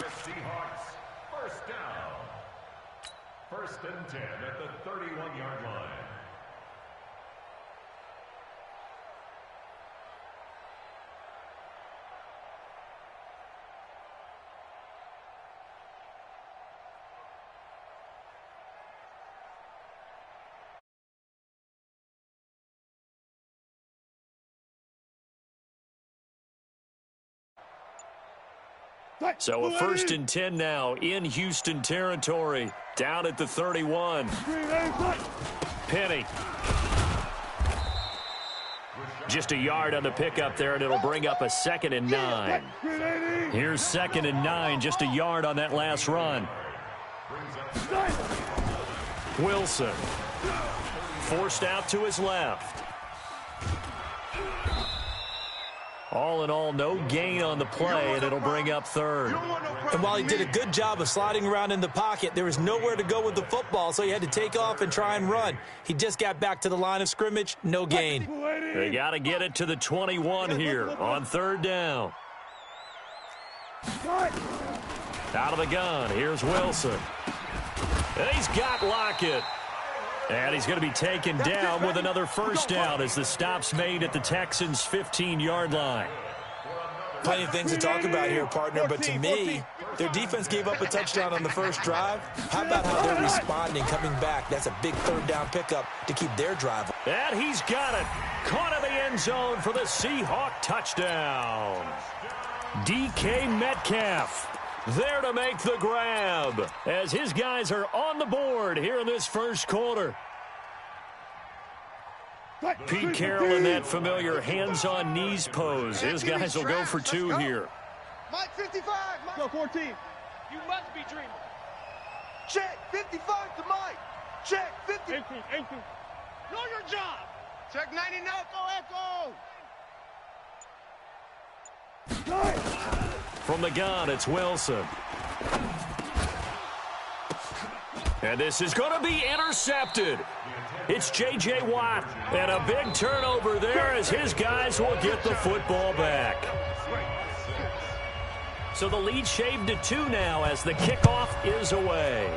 the Seahawks. First down. 1st and 10 at the 31-yard line. So a 1st and 10 now in Houston territory. Down at the 31. Penny. Just a yard on the pickup there, and it'll bring up a 2nd and 9. Here's 2nd and 9, just a yard on that last run. Wilson. Forced out to his left. All in all, no gain on the play, and it'll bring up 3rd. And while he did a good job of sliding around in the pocket, there was nowhere to go with the football, so he had to take off and try and run. He just got back to the line of scrimmage, no gain. They got to get it to the 21 here on 3rd down. Out of the gun, here's Wilson. And he's got Lockett. And he's going to be taken down with another 1st down as the stop's made at the Texans' 15-yard line. Plenty of things to talk about here, partner, but to me, their defense gave up a touchdown on the first drive. How about how they're responding, coming back? That's a big 3rd down pickup to keep their drive. And he's got it. Caught in the end zone for the Seahawk touchdown. DK Metcalf there to make the grab as his guys are on the board here in this 1st quarter. Pete Carroll in that familiar hands-on knees pose. His guys will go for 2 here. Mike 55. Mike. Go 14. You must be dreaming. Check 55 to Mike. Check 50. 18. Know your job. Check 99. Echo. From the gun, it's Wilson. And this is going to be intercepted. It's J.J. Watt. And a big turnover there as his guys will get the football back. So the lead shaved to 2 now as the kickoff is away.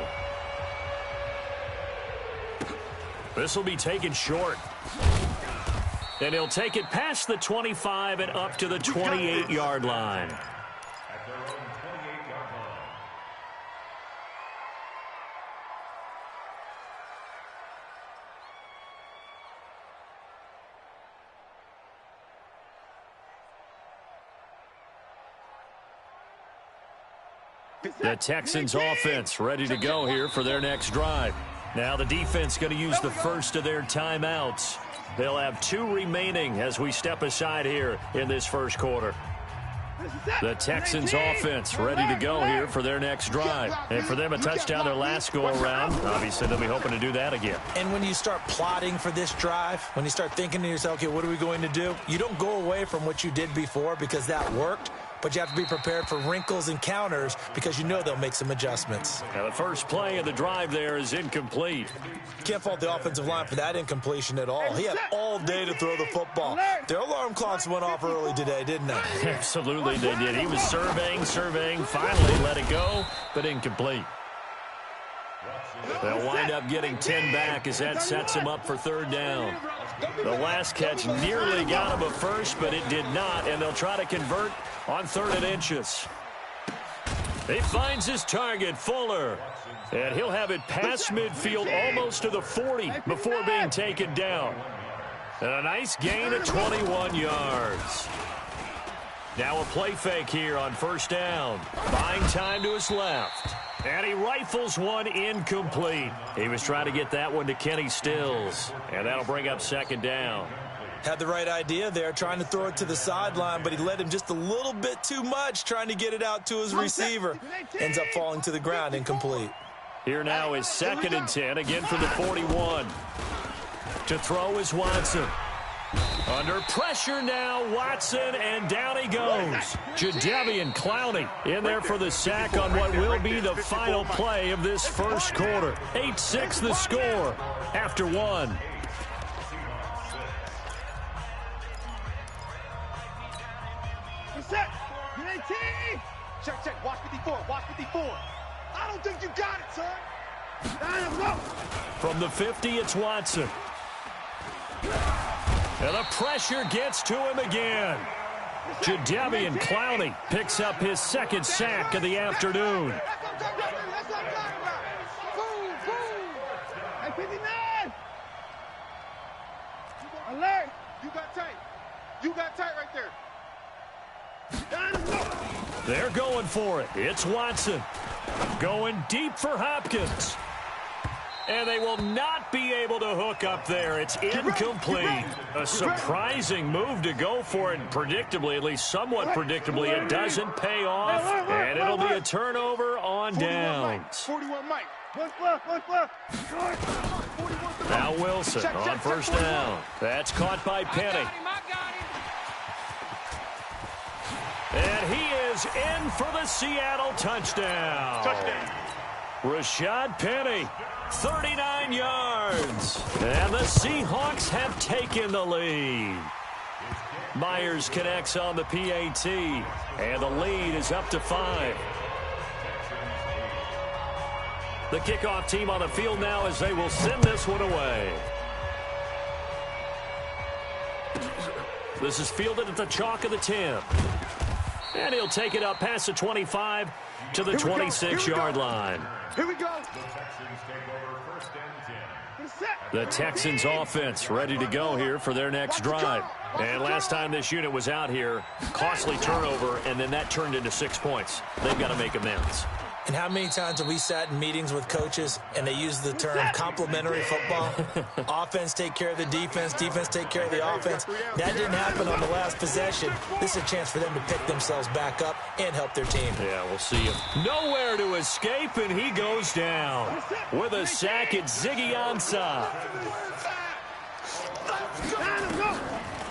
This will be taken short. And he'll take it past the 25 and up to the 28-yard line. The Texans offense ready to go here for their next drive. Now the defense going to use the first of their timeouts. They'll have 2 remaining as we step aside here in this 1st quarter. The Texans offense ready to go here for their next drive. And for them, a touchdown their last go-around. Obviously, they'll be hoping to do that again. And when you start plotting for this drive, when you start thinking to yourself, okay, what are we going to do? You don't go away from what you did before because that worked. But you have to be prepared for wrinkles and counters because you know they'll make some adjustments. Now the first play of the drive there is incomplete. Can't fault the offensive line for that incompletion at all. He had all day to throw the football. Their alarm clocks went off early today, didn't they? Absolutely they did. He was surveying, finally let it go, but incomplete. They'll wind up getting 10 back as that sets him up for 3rd down. The last catch nearly got him a first, but it did not, and they'll try to convert on 3rd and inches. He finds his target, Fuller, and he'll have it past midfield almost to the 40 before being taken down. And a nice gain of 21 yards. Now a play fake here on 1st down. Buying time to his left. And he rifles one incomplete. He was trying to get that one to Kenny Stills. And that'll bring up 2nd down. Had the right idea there, trying to throw it to the sideline, but he led him just a little bit too much, trying to get it out to his receiver. Ends up falling to the ground, incomplete. Here now is 2nd and 10, again from the 41. To throw is Watson. Under pressure now, Watson, and down he goes. Jadeveon Clowney in there for the sack on what will be the final play of this 1st quarter. 8-6 the score after 1. Check. Watch 54. Watch 54. I don't think you got it, son. From the 50, it's Watson. And the pressure gets to him again. Jadeveon Clowney picks up his second sack of the afternoon. Alert! You got tight. You got tight right there. They're going for it. It's Watson. Going deep for Hopkins. And they will not be able to hook up there. It's incomplete. A surprising move to go for it. Predictably, at least somewhat predictably, it doesn't pay off. And it'll be a turnover on downs. 41 Mike. What's left? Now Wilson on first down. That's caught by Penny. And he is in for the Seattle touchdown. Rashad Penny, 39 yards. And the Seahawks have taken the lead. Myers connects on the PAT. And the lead is up to 5. The kickoff team on the field now as they will send this one away. This is fielded at the chalk of the 10. And he'll take it up past the 25 to the 26-yard line. Here we go. The Texans offense ready to go here for their next drive. And last time this unit was out here, costly turnover, and then that turned into 6 points. They've got to make amends. And how many times have we sat in meetings with coaches and they use the term complementary football? Offense take care of the defense, defense take care of the offense. That didn't happen on the last possession. This is a chance for them to pick themselves back up and help their team. Yeah, we'll see him. Nowhere to escape, and he goes down. With a sack, it's Ziggy Ansah.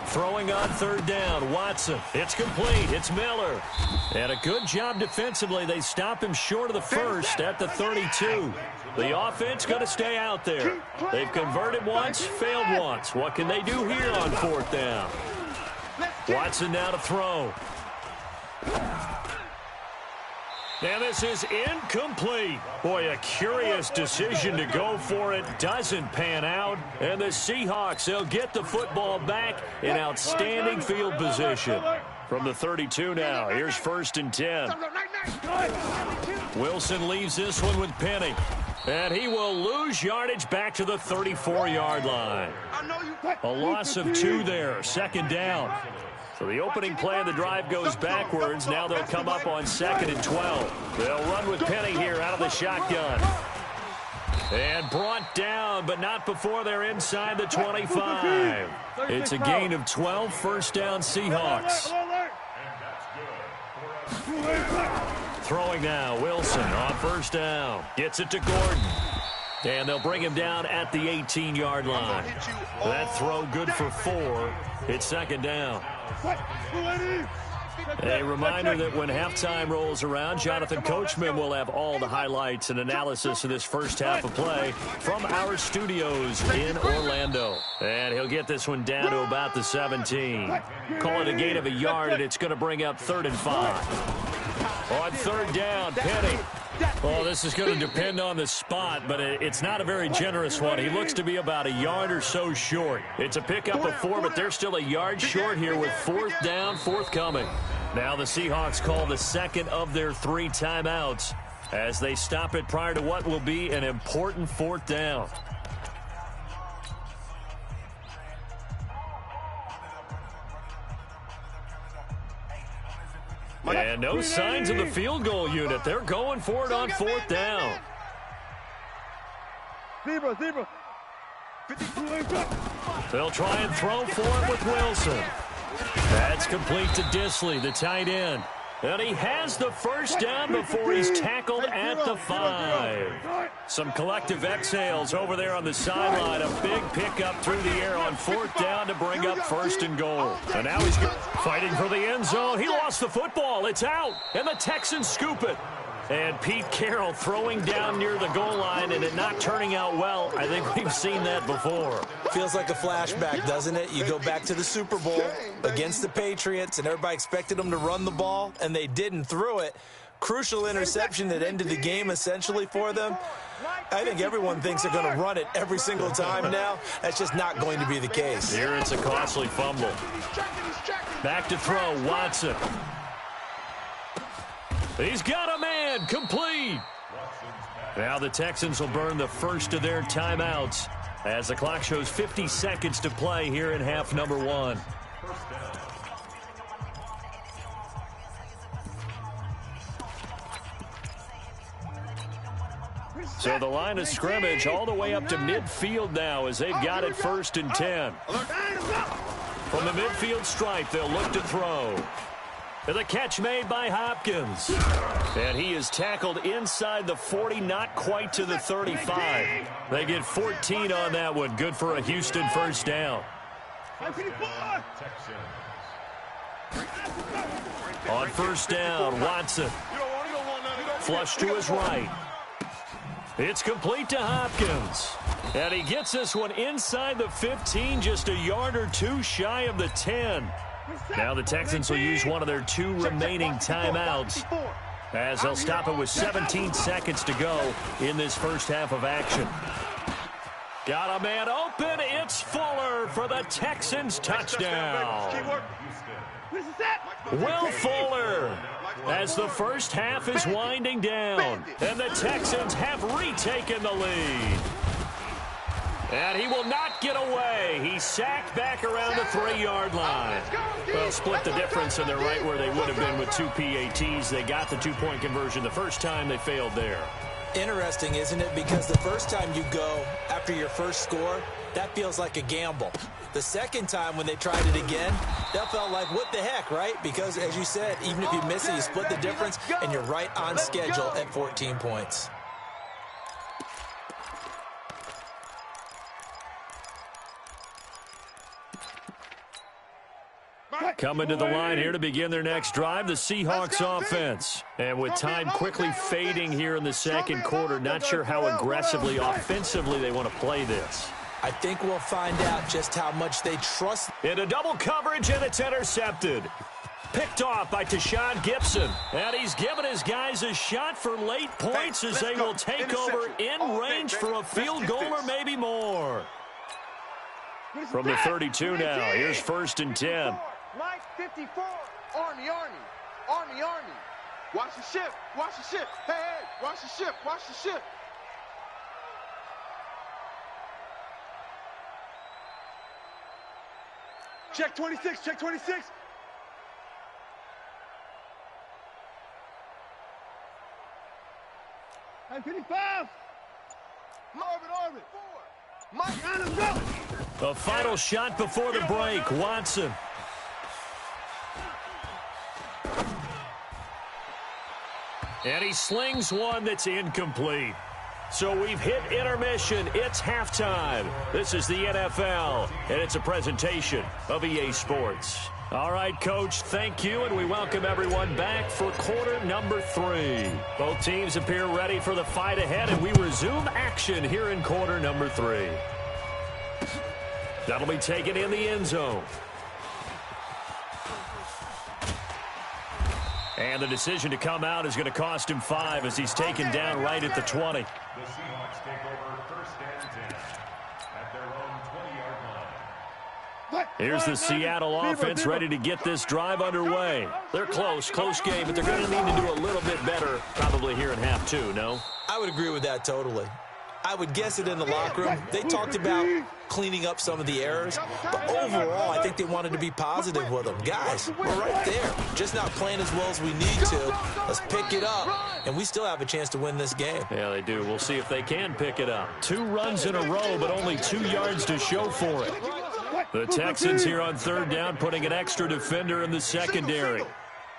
Throwing on third down, Watson. It's complete. It's Miller. And a good job defensively. They stop him short of the first at the 32. The offense going to stay out there. They've converted once, failed once. What can they do here on fourth down? Watson now to throw. And this is incomplete. Boy, a curious decision to go for it. Doesn't pan out. And the Seahawks, they'll get the football back in outstanding field position. From the 32 now, here's 1st and 10. Wilson leaves this one with Penny. And he will lose yardage back to the 34-yard line. A loss of 2 there, 2nd down. So the opening play of the drive goes backwards. Now they'll come up on 2nd and 12. They'll run with Penny here out of the shotgun. And brought down, but not before they're inside the 25. It's a gain of 12, 1st down Seahawks. Throwing now, Wilson on 1st down. Gets it to Gordon. And they'll bring him down at the 18-yard line. That throw good for 4. It's 2nd down. A reminder that when halftime rolls around, Jonathan Coachman will have all the highlights and analysis of this first half of play from our studios in Orlando. And he'll get this one down to about the 17. Call it a gain of a yard, and it's going to bring up 3rd and 5. On 3rd down, Penny. Well, this is going to depend on the spot, but it's not a very generous one. He looks to be about a yard or so short. It's a pickup of 4, but they're still a yard short here with 4th down, forthcoming. Now the Seahawks call the 2nd of their 3 timeouts as they stop it prior to what will be an important 4th down. And no signs of the field goal unit. They're going for it on 4th down. Zebra. They'll try and throw for it with Wilson. That's complete to Disley, the tight end. And he has the 1st down before he's tackled at the 5. Some collective exhales over there on the sideline. A big pickup through the air on 4th down to bring up 1st and goal. And now he's fighting for the end zone. He lost the football. It's out. And the Texans scoop it. And Pete Carroll throwing down near the goal line and it not turning out well. I think we've seen that before. Feels like a flashback, doesn't it? You go back to the Super Bowl against the Patriots, and everybody expected them to run the ball, and they didn't throw it. Crucial interception that ended the game essentially for them. I think everyone thinks they're going to run it every single time now. That's just not going to be the case. Here it's a costly fumble. Back to throw, Watson. He's got a man, complete. Now the Texans will burn the first of their timeouts as the clock shows 50 seconds to play here in half number 1. So the line of scrimmage all the way up to midfield now as they've got it 1st and 10. From the midfield stripe, they'll look to throw. The catch made by Hopkins. And he is tackled inside the 40, not quite to the 35. They get 14 on that one. Good for a Houston first down. On first down, Watson. Flush to his right. It's complete to Hopkins. And he gets this one inside the 15, just a yard or two shy of the 10. Now the Texans will use one of their 2 remaining timeouts as they'll stop it with 17 seconds to go in this first half of action. Got a man open. It's Fuller for the Texans touchdown. Will Fuller as the first half is winding down, and the Texans have retaken the lead. And he will not get away. He's sacked back around the 3-yard line. Well, split the difference, and they're right where they would have been with 2 PATs. They got the 2-point conversion the first time. They failed there. Interesting, isn't it? Because the first time you go after your first score, that feels like a gamble. The second time when they tried it again, that felt like, what the heck, right? Because, as you said, even if you miss it, you split the difference, and you're right on schedule at 14 points. Coming to the line here to begin their next drive, the Seahawks offense. And with time quickly fading here in the second quarter, not sure how aggressively, offensively they want to play this. I think we'll find out just how much they trust. Into double coverage, and it's intercepted. Picked off by Tashawn Gibson. And he's given his guys a shot for late points as they will take over in range for a field goal or maybe more. From the 32 now, here's 1st and 10. Mike 54, Army. Watch the ship, Hey, watch the ship. Check 26. 55. Marvin. Mike, the final shot before the break, Watson. And he slings one that's incomplete. So we've hit intermission. It's halftime. This is the NFL, and it's a presentation of EA Sports. All right, Coach, thank you, and we welcome everyone back for quarter number 3. Both teams appear ready for the fight ahead, and we resume action here in quarter number 3. That'll be taken in the end zone. And the decision to come out is going to cost him 5 as he's taken down right at the 20. The Seahawks take over 1st and 10 at their own 20-yard line. Here's the Seattle offense ready to get this drive underway. They're close game, but they're going to need to do a little bit better probably here in half 2, no? I would agree with that totally. I would guess it in the locker room. They talked about cleaning up some of the errors, but overall, I think they wanted to be positive with them. Guys, we're right there. Just not playing as well as we need to. Let's pick it up, and we still have a chance to win this game. Yeah, they do. We'll see if they can pick it up. 2 runs in a row, but only 2 yards to show for it. The Texans here on 3rd down, putting an extra defender in the secondary.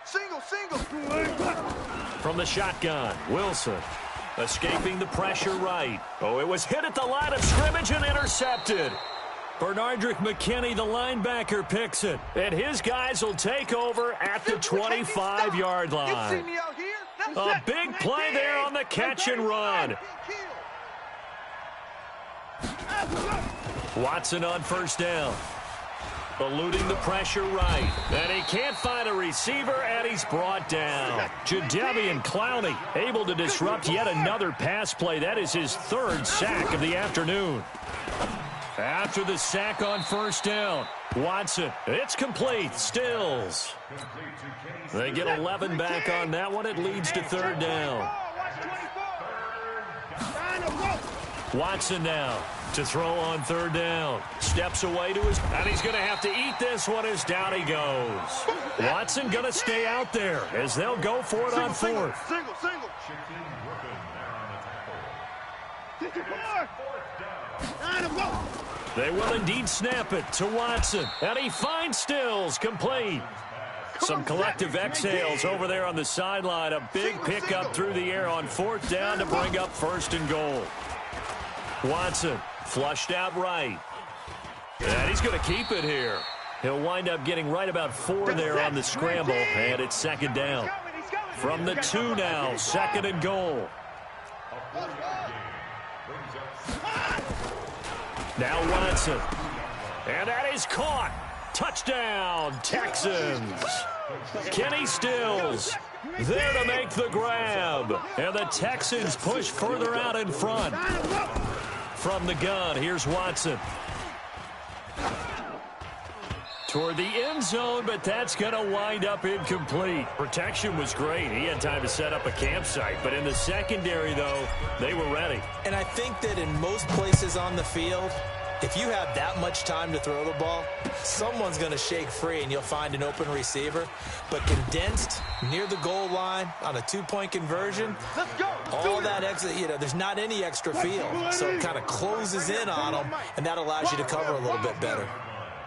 Single. From the shotgun, Wilson. Escaping the pressure right. Oh, it was hit at the line of scrimmage and intercepted. Bernardrick McKinney, the linebacker, picks it. And his guys will take over at the 25-yard line. You see me out here? A big play there on the catch and run. Watson on first down. Eluding the pressure right. And he can't find a receiver, and he's brought down. Jadeveon Clowney able to disrupt yet another pass play. That is his third sack of the afternoon. After the sack on first down, Watson, it's complete. Stills. They get 11 back on that one. It leads to third down. Watson now to throw on third down. Steps away to his, and he's going to have to eat this one as down he goes. Watson going to stay out there as they'll go for it on fourth. Single. They will indeed snap it to Watson, and he finds Stills complete. Some collective exhales over there on the sideline. A big pickup through the air on fourth down to bring up first and goal. Watson flushed out right. And he's going to keep it here. He'll wind up getting right about 4 there on the scramble, and it's second down. From the 2 now, second and goal. Now Watson. And that is caught. Touchdown, Texans. Kenny Stills there to make the grab. And the Texans push further out in front. From the gun, here's Watson. Toward the end zone, but that's going to wind up incomplete. Protection was great. He had time to set up a campsite. But in the secondary, though, they were ready. And I think that in most places on the field, if you have that much time to throw the ball, someone's going to shake free and you'll find an open receiver. But condensed near the goal line on a 2-point conversion, all that extra, there's not any extra field. So it kind of closes in on them, and that allows you to cover a little bit better.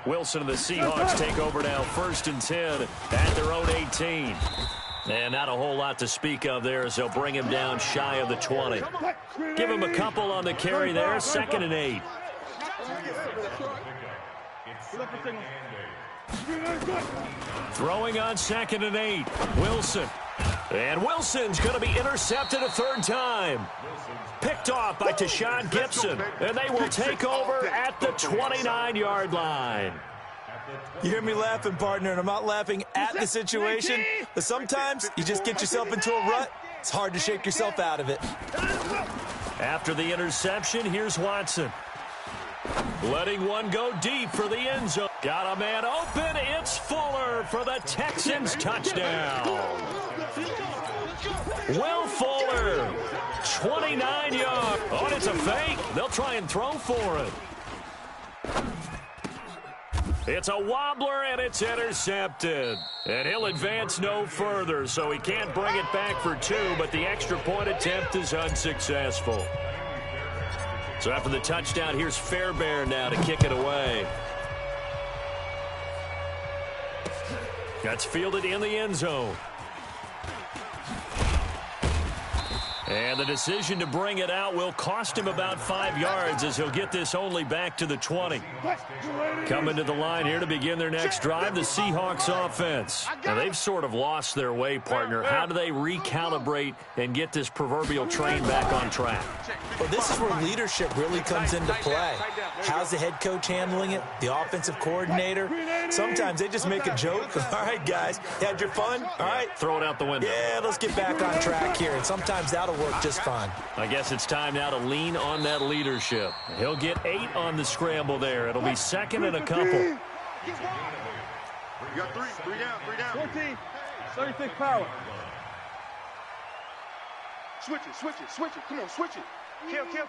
Wilson and the Seahawks take over now, 1st and 10 at their own 18. And not a whole lot to speak of there as they'll bring him down shy of the 20. Give him a couple on the carry there, 2nd and 8. Throwing on 2nd and 8. Wilson. And Wilson's going to be intercepted a third time. Picked off by Tashawn Gibson. And they will take over at the 29-yard line. You hear me laughing, partner, and I'm not laughing at the situation. But sometimes you just get yourself into a rut. It's hard to shake yourself out of it. After the interception, here's Watson. Letting one go deep for the end zone. Got a man open. It's Fuller for the Texans touchdown. Will Fuller, 29 yards. Oh, and it's a fake. They'll try and throw for it. It's a wobbler, and it's intercepted. And he'll advance no further, so he can't bring it back for 2, but the extra point attempt is unsuccessful. So after the touchdown, here's Fairbairn now to kick it away. That's fielded in the end zone. And the decision to bring it out will cost him about 5 yards as he'll get this only back to the 20. Coming to the line here to begin their next drive, the Seahawks offense. Now, they've sort of lost their way, partner. How do they recalibrate and get this proverbial train back on track? Well, this is where leadership really comes into play. How's the head coach handling it? The offensive coordinator? Sometimes they just make a joke. All right, guys, you had your fun? All right. Throw it out the window. Yeah, let's get back on track here. And sometimes that'll work just fine. I guess it's time now to lean on that leadership. He'll get 8 on the scramble there. It'll be 2nd and a couple. You got 3 down. 14, 36 power. Switch it. Come on, switch it. Kill. Kill.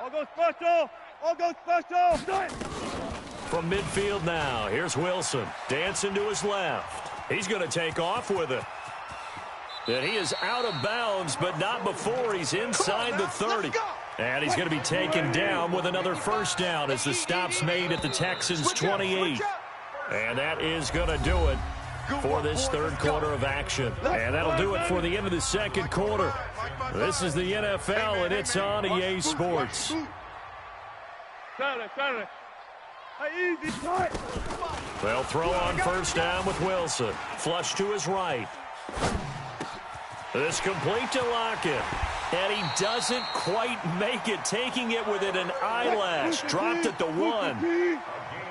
All go special. From midfield now, here's Wilson. Dancing to his left. He's going to take off with it. And he is out of bounds, but not before he's inside the 30. And he's going to be taken down with another first down as the stop's made at the Texans' 28. And that is going to do it for this third quarter of action. And that'll do it for the end of the second quarter. This is the NFL, and it's on EA Sports. Saturday. Hey, easy. They'll throw on first down with Wilson. Flush to his right. This complete to Lockett. And he doesn't quite make it, taking it within an eyelash. Dropped at the 1.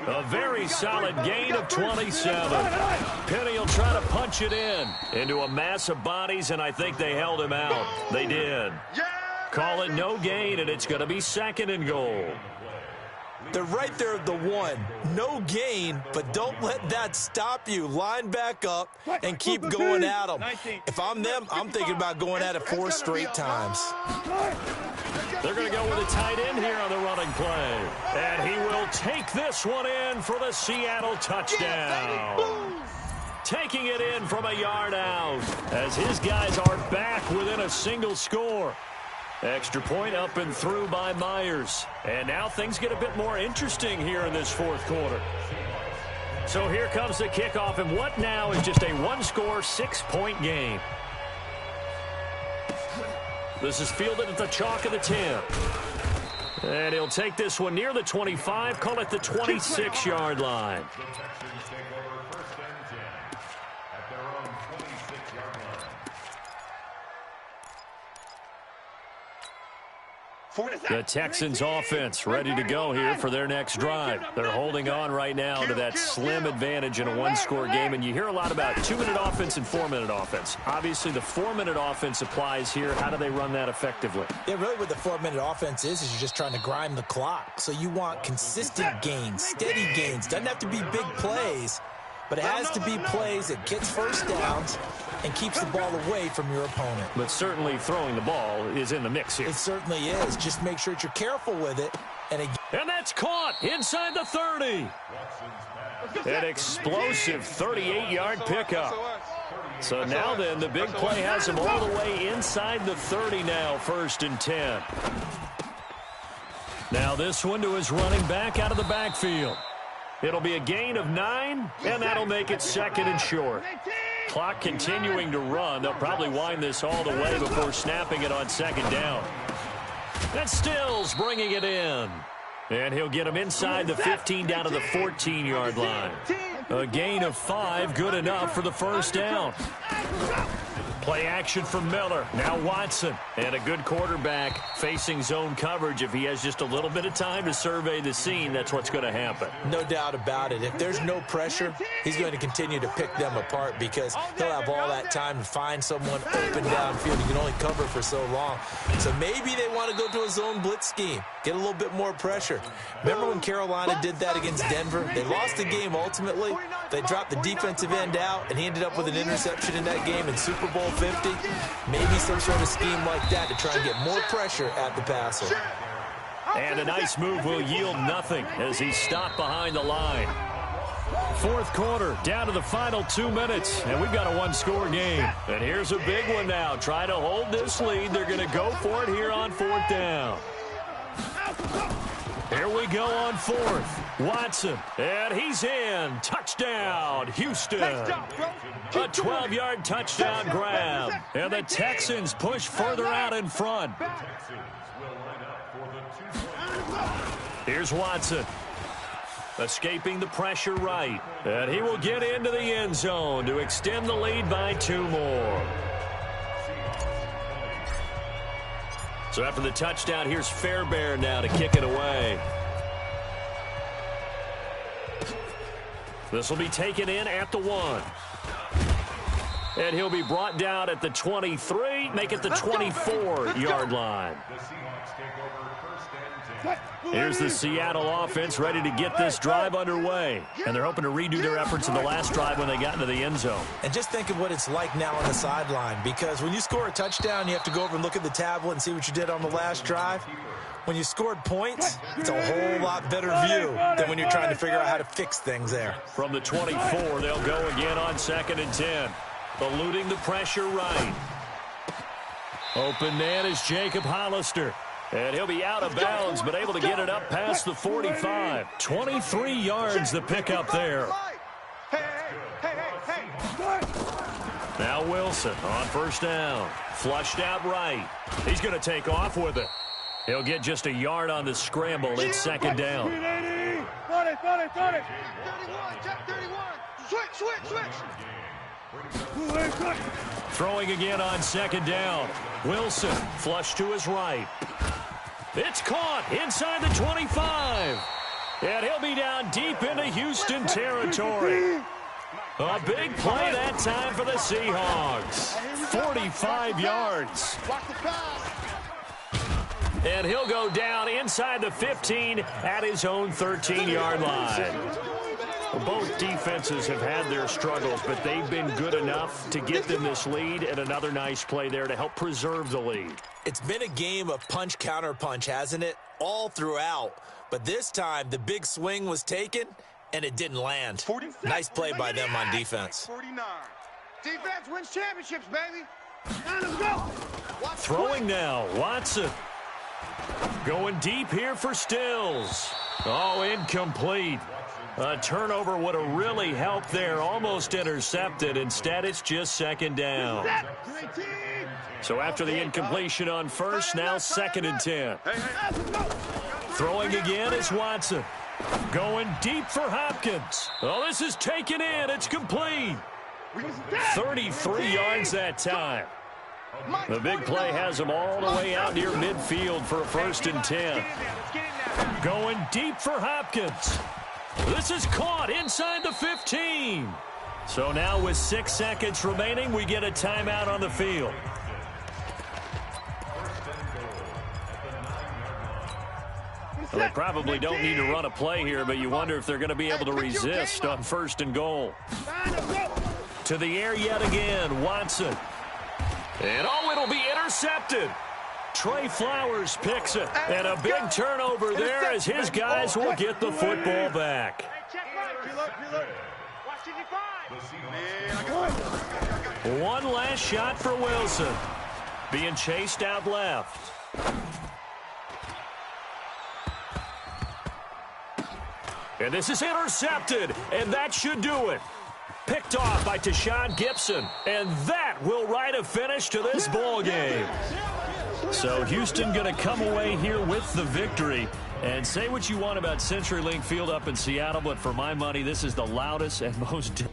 A very solid gain of 27. Penny will try to punch it into a mass of bodies, and I think they held him out. They did. Call it no gain, and it's going to be 2nd and goal. They're right there at the 1. No gain, but don't let that stop you. Line back up and keep going at them. If I'm them, I'm thinking about going at it 4 straight times. They're going to go with a tight end here on the running play. And he will take this one in for the Seattle touchdown. Taking it in from a yard out as his guys are back within a single score. Extra point up and through by Myers. And now things get a bit more interesting here in this 4th quarter. So here comes the kickoff, and what now is just a 1-score, 6-point game. This is fielded at the chalk of the 10. And he'll take this one near the 25, call it the 26-yard line. The Texans offense ready to go here for their next drive. They're holding on right now to that slim advantage in a 1-score game, and you hear a lot about 2-minute offense and 4-minute offense. Obviously, the 4-minute offense applies here. How do they run that effectively? Yeah, really what the 4-minute offense is you're just trying to grind the clock. So you want consistent gains, steady gains. Doesn't have to be big plays, but it has to be plays that gets first downs and keeps the ball away from your opponent. But certainly throwing the ball is in the mix here. It certainly is. Just make sure that you're careful with it. And that's caught inside the 30. An explosive 38-yard pickup. So now then, the big play has him all the way inside the 30 now, 1st and 10. Now this one to his running back out of the backfield. It'll be a gain of 9, and that'll make it 2nd and short. Clock continuing to run. They'll probably wind this all the way before snapping it on 2nd down. And Stills bringing it in. And he'll get him inside the 15 down to the 14-yard line. A gain of 5, good enough for the 1st down. Play action from Miller. Now Watson. And a good quarterback facing zone coverage. If he has just a little bit of time to survey the scene, that's what's going to happen. No doubt about it. If there's no pressure, he's going to continue to pick them apart because he'll have all that time to find someone open downfield. He can only cover for so long. So maybe they want to go to a zone blitz scheme. Get a little bit more pressure. Remember when Carolina did that against Denver? They lost the game ultimately. They dropped the defensive end out, and he ended up with an interception in that game in Super Bowl 50. Maybe some sort of scheme like that to try and get more pressure at the passer. And a nice move will yield nothing as he's stopped behind the line. 4th quarter, down to the final 2 minutes, and we've got a 1-score game. And here's a big one now. Try to hold this lead. They're going to go for it here on 4th down. Here we go on 4th. Watson, and he's in. Touchdown, Houston. A 12-yard touchdown grab. And the Texans push further out in front. Here's Watson. Escaping the pressure right. And he will get into the end zone to extend the lead by 2 more. So after the touchdown, here's Fairbairn now to kick it away. This will be taken in at the 1. And he'll be brought down at the 23, make it the 24-yard line. Here's the Seattle offense ready to get this drive underway. And they're hoping to redo their efforts in the last drive when they got into the end zone. And just think of what it's like now on the sideline, because when you score a touchdown, you have to go over and look at the tablet and see what you did on the last drive. When you scored points, it's a whole lot better view than when you're trying to figure out how to fix things there. From the 24, they'll go again on 2nd and 10. Eluding the pressure right. Open man is Jacob Hollister. And he'll be out of bounds, but able to get it up past the 45. 23 yards the pickup there. Now Wilson on 1st down. Flushed out right. He's going to take off with it. He'll get just a yard on the scramble. It's 2nd down. 31, check 31. Switch. Throwing again on second down. Wilson, flush to his right. It's caught inside the 25. And he'll be down deep into Houston territory. A big play that time for the Seahawks. 45 yards. And he'll go down inside the 15 at his own 13-yard line. Both defenses have had their struggles, but they've been good enough to get them this lead, and another nice play there to help preserve the lead. It's been a game of punch, counter punch, hasn't it? All throughout. But this time, the big swing was taken, and it didn't land. Nice play by them on defense. 49. Defense wins championships, baby. Now let's go. Throwing now, Watson. Going deep here for Stills. Oh, incomplete. A turnover would have really helped there. Almost intercepted. Instead, it's just second down. So after the incompletion on first, now 2nd and 10. Throwing again is Watson. Going deep for Hopkins. Oh, this is taken in. It's complete. 33 yards that time. The big play has them all the way out near midfield for a 1st and 10. Going deep for Hopkins. This is caught inside the 15. So now with 6 seconds remaining, we get a timeout on the field. Well, they probably don't need to run a play here, but you wonder if they're going to be able to resist on 1st and goal. To the air yet again, Watson. And oh, it'll be intercepted. Trey Flowers picks it. And a big turnover there as his guys will get the football back. One last shot for Wilson. Being chased out left. And this is intercepted, and that should do it. Picked off by Tashawn Gibson, and that will write a finish to this ball game. So Houston going to come away here with the victory. And say what you want about CenturyLink Field up in Seattle, but for my money, this is the loudest and most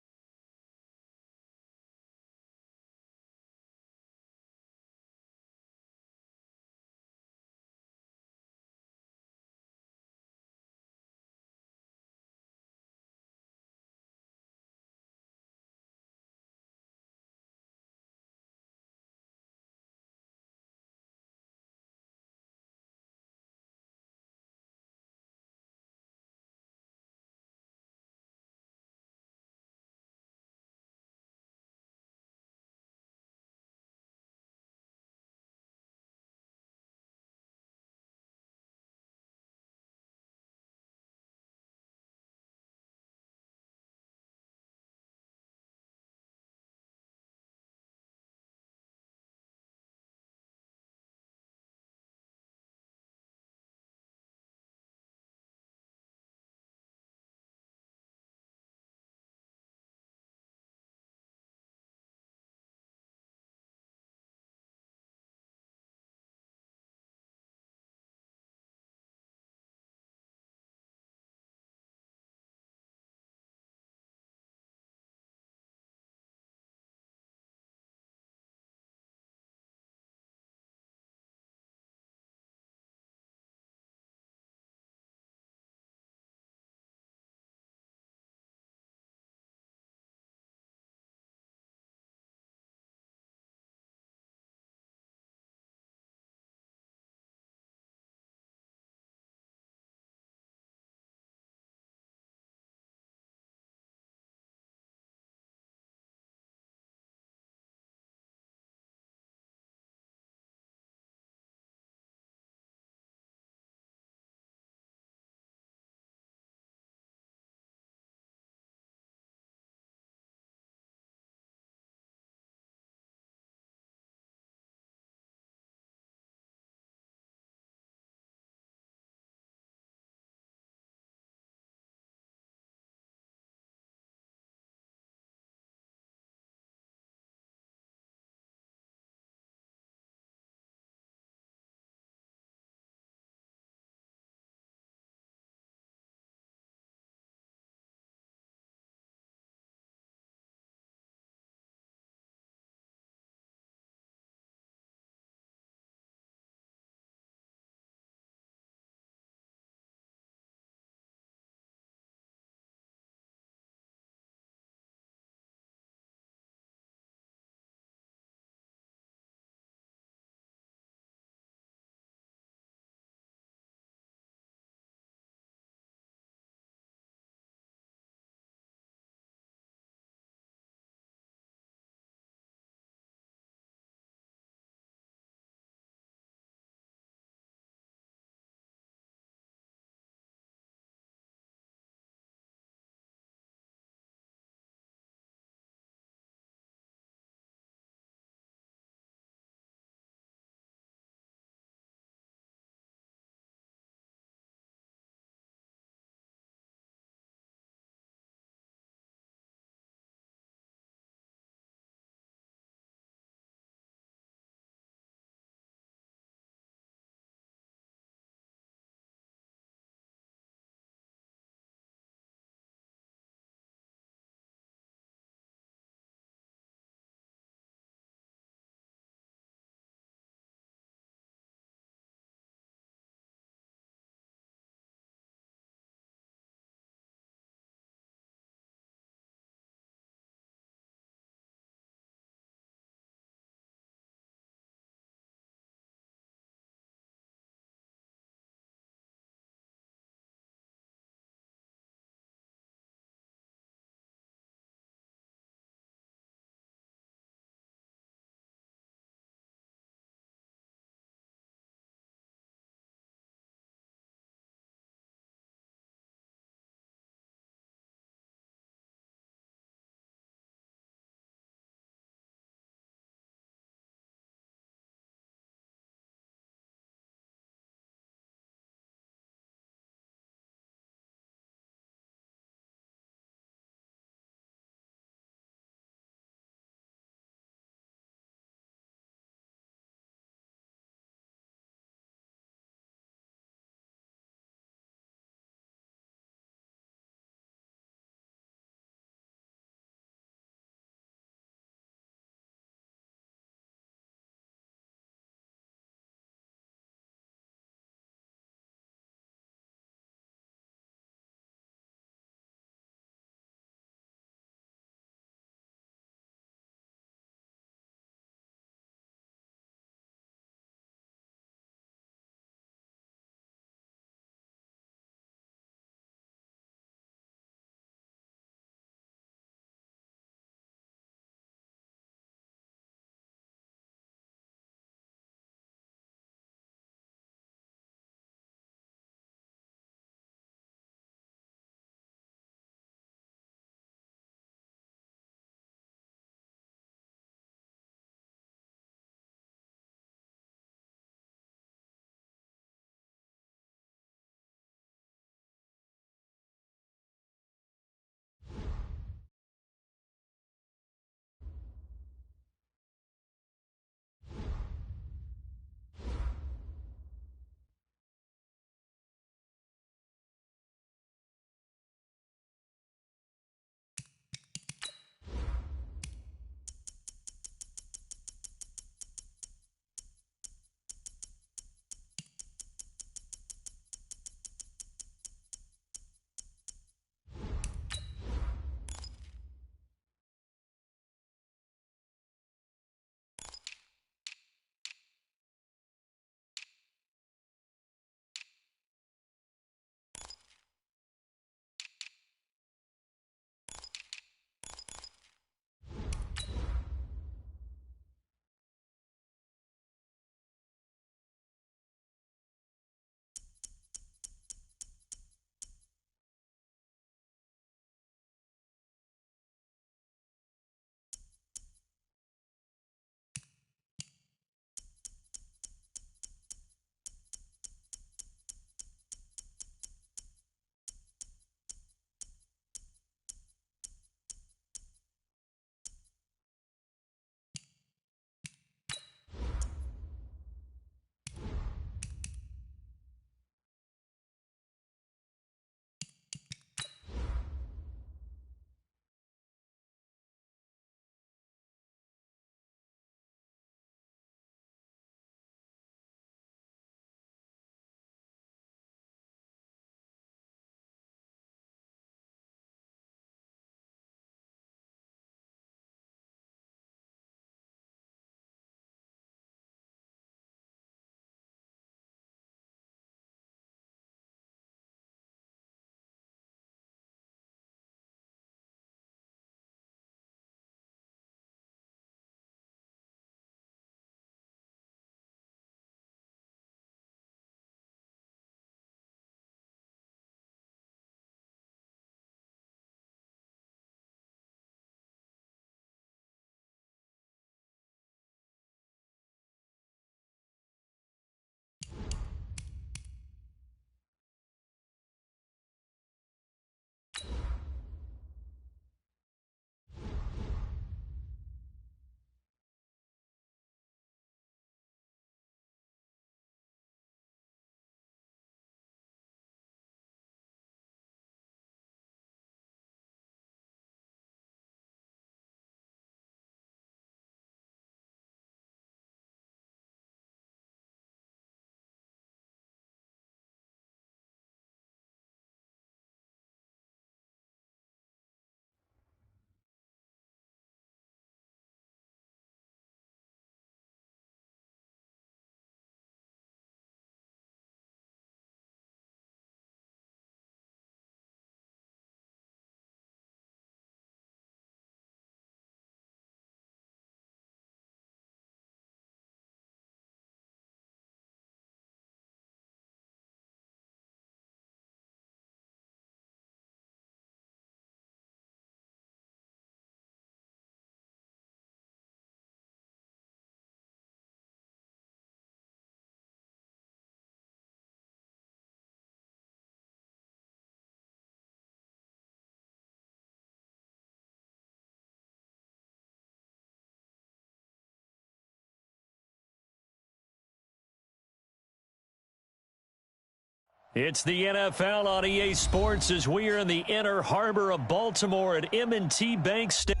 It's the NFL on EA Sports as we are in the inner harbor of Baltimore at M&T Bank Stadium.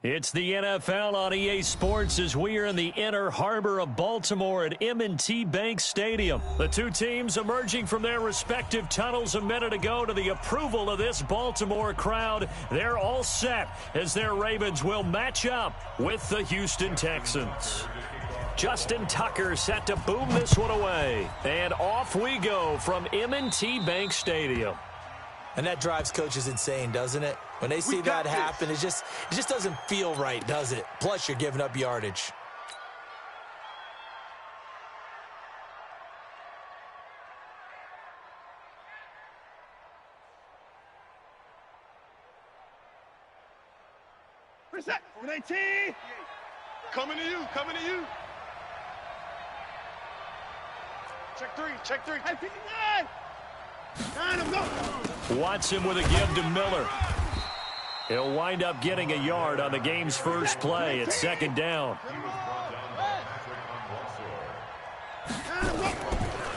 It's the NFL on EA Sports as we are in the inner harbor of Baltimore at M&T Bank Stadium. The two teams emerging from their respective tunnels a minute ago to the approval of this Baltimore crowd. They're all set as their Ravens will match up with the Houston Texans. Justin Tucker set to boom this one away. And off we go from M&T Bank Stadium. And that drives coaches insane, doesn't it? When they see that happen, it just doesn't feel right, does it? Plus, you're giving up yardage. Reset. 19. Coming to you. Coming to you. Check three. Check three. Hey, 59. Watson with a give to Miller. He'll wind up getting a yard on the game's first play at second down.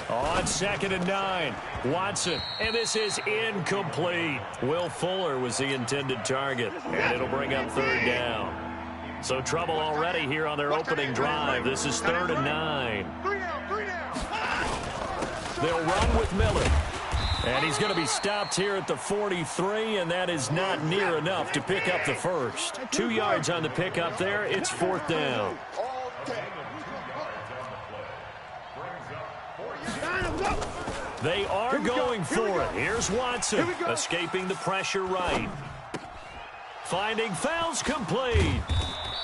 On 2nd and 9, Watson, and this is incomplete. Will Fuller was the intended target, and it'll bring up 3rd down. So trouble already here on their opening drive. This is 3rd and 9. They'll run with Miller. And he's going to be stopped here at the 43, and that is not near enough to pick up the first. 2 yards on the pickup there. It's 4th down. They are going for it. Here's Watson, escaping the pressure right. Finding fouls complete.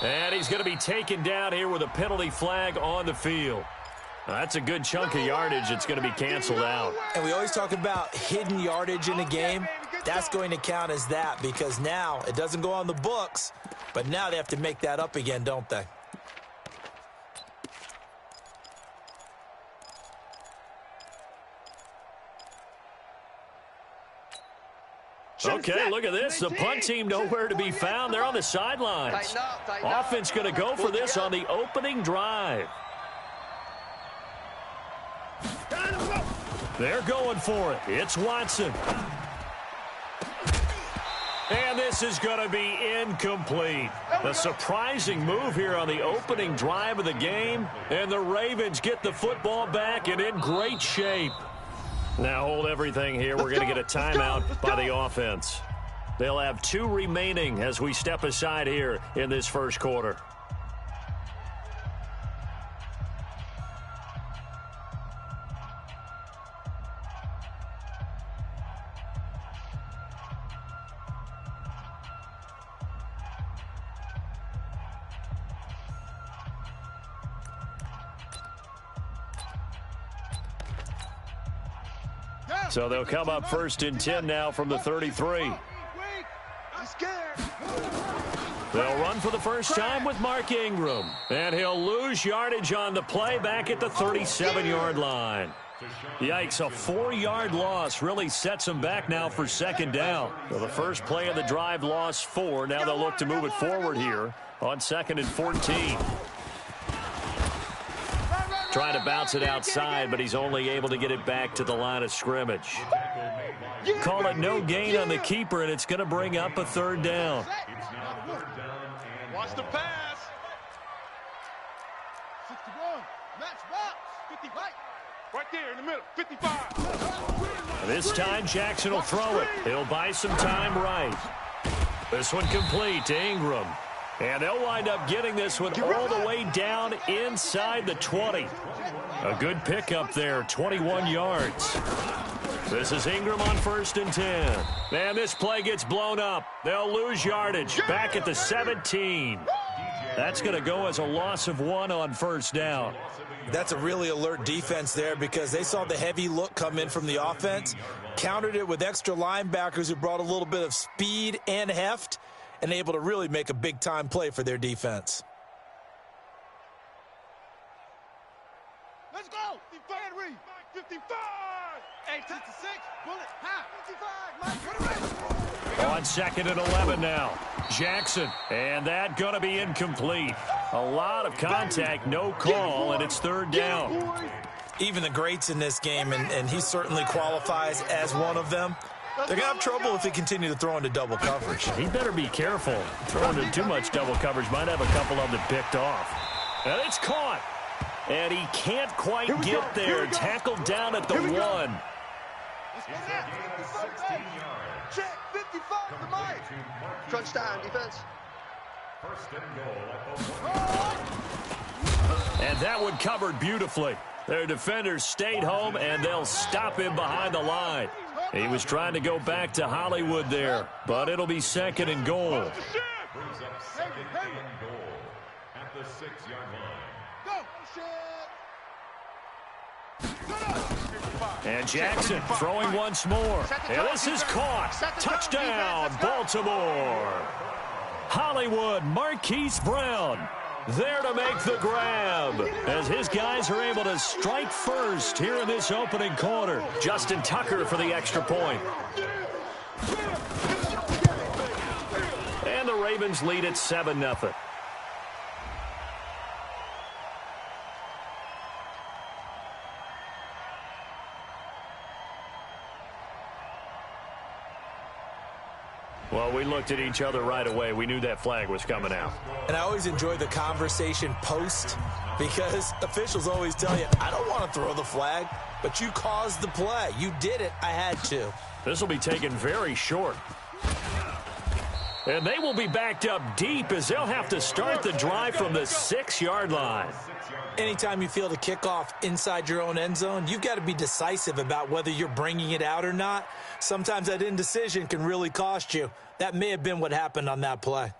And he's going to be taken down here with a penalty flag on the field. That's a good chunk of yardage. It's going to be canceled out. And we always talk about hidden yardage in a game. That's going to count as that because now it doesn't go on the books, but now they have to make that up again, don't they? Okay, look at this. The punt team nowhere to be found. They're on the sidelines. Offense going to go for this on the opening drive. They're going for it. It's Watson. And this is going to be incomplete. A surprising move here on the opening drive of the game. And the Ravens get the football back and in great shape. Now hold everything here. We're going to get a timeout by the offense. They'll have 2 remaining as we step aside here in this first quarter. So they'll come up 1st and 10 now from the 33. They'll run for the first time with Mark Ingram. And he'll lose yardage on the play back at the 37-yard line. Yikes, a 4-yard loss really sets them back now for 2nd down. So the first play of the drive lost 4. Now they'll look to move it forward here on 2nd and 14. Trying to bounce it outside, but he's only able to get it back to the line of scrimmage. Call it no gain on the keeper, and it's going to bring up a 3rd down. Watch the pass. 61. Match box. 55. Right there in the middle. 55. This time, Jackson will throw it. He'll buy some time right. This one complete to Ingram. And they'll wind up getting this one all the way down inside the 20. A good pickup there, 21 yards. This is Ingram on 1st and 10. And this play gets blown up. They'll lose yardage back at the 17. That's going to go as a loss of 1 on 1st down. That's a really alert defense there because they saw the heavy look come in from the offense, countered it with extra linebackers who brought a little bit of speed and heft, and able to really make a big-time play for their defense. Let's go. 55. 8-6. Bullet. Half. 55. On 2nd and 11 now. Jackson. And that going to be incomplete. A lot of contact, no call, and it's 3rd down. Even the greats in this game, and he certainly qualifies as one of them, they're going to have trouble if they continue to throw into double coverage. He better be careful. Throwing into too much double coverage might have a couple of them picked off. And it's caught. And he can't quite get there. Tackled down at the 1. Check 55 to Mike. Crunch time, defense. 1st and goal. And that one covered beautifully. Their defenders stayed home, and they'll stop him behind the line. He was trying to go back to Hollywood there, but it'll be 2nd and goal. Brings up 2nd and goal at the 6-yard line. Go. And Jackson throwing once more. And this is caught. Touchdown, Baltimore. Hollywood, Marquise Brown there to make the grab as his guys are able to strike first here in this opening quarter. Justin Tucker for the extra point. And the Ravens lead at 7-0. Well, we looked at each other right away. We knew that flag was coming out. And I always enjoy the conversation post because officials always tell you, I don't want to throw the flag, but you caused the play. You did it. I had to. This will be taken very short. And they will be backed up deep as they'll have to start the drive from the 6-yard line. Anytime you feel the kickoff inside your own end zone, you've got to be decisive about whether you're bringing it out or not. Sometimes that indecision can really cost you. That may have been what happened on that play.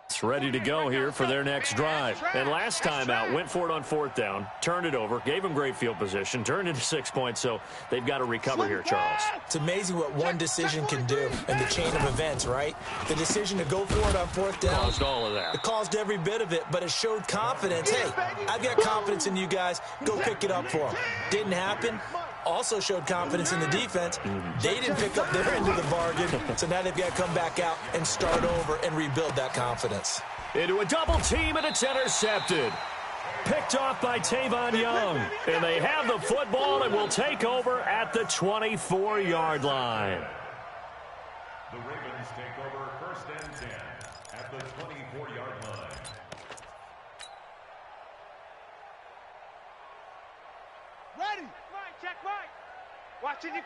It's ready to go here for their next drive. And last time out, went for it on 4th down, turned it over, gave them great field position, turned into 6 points, so they've got to recover here, Charles. It's amazing what one decision can do in the chain of events, right? The decision to go for it on 4th down. Caused all of that. It caused every bit of it, but it showed confidence. Hey, I've got confidence in you guys. Go pick it up for them. Didn't happen. Also showed confidence in the defense. They didn't pick up their end of the bargain, so now they've got to come back out and start over and rebuild that confidence. Into a double team, and it's intercepted. Picked off by Tavon Young. And they have the football and will take over at the 24-yard line. The Ravens take over 1st and 10 at the 24-yard line. Ready. Right, check right. Watch 85.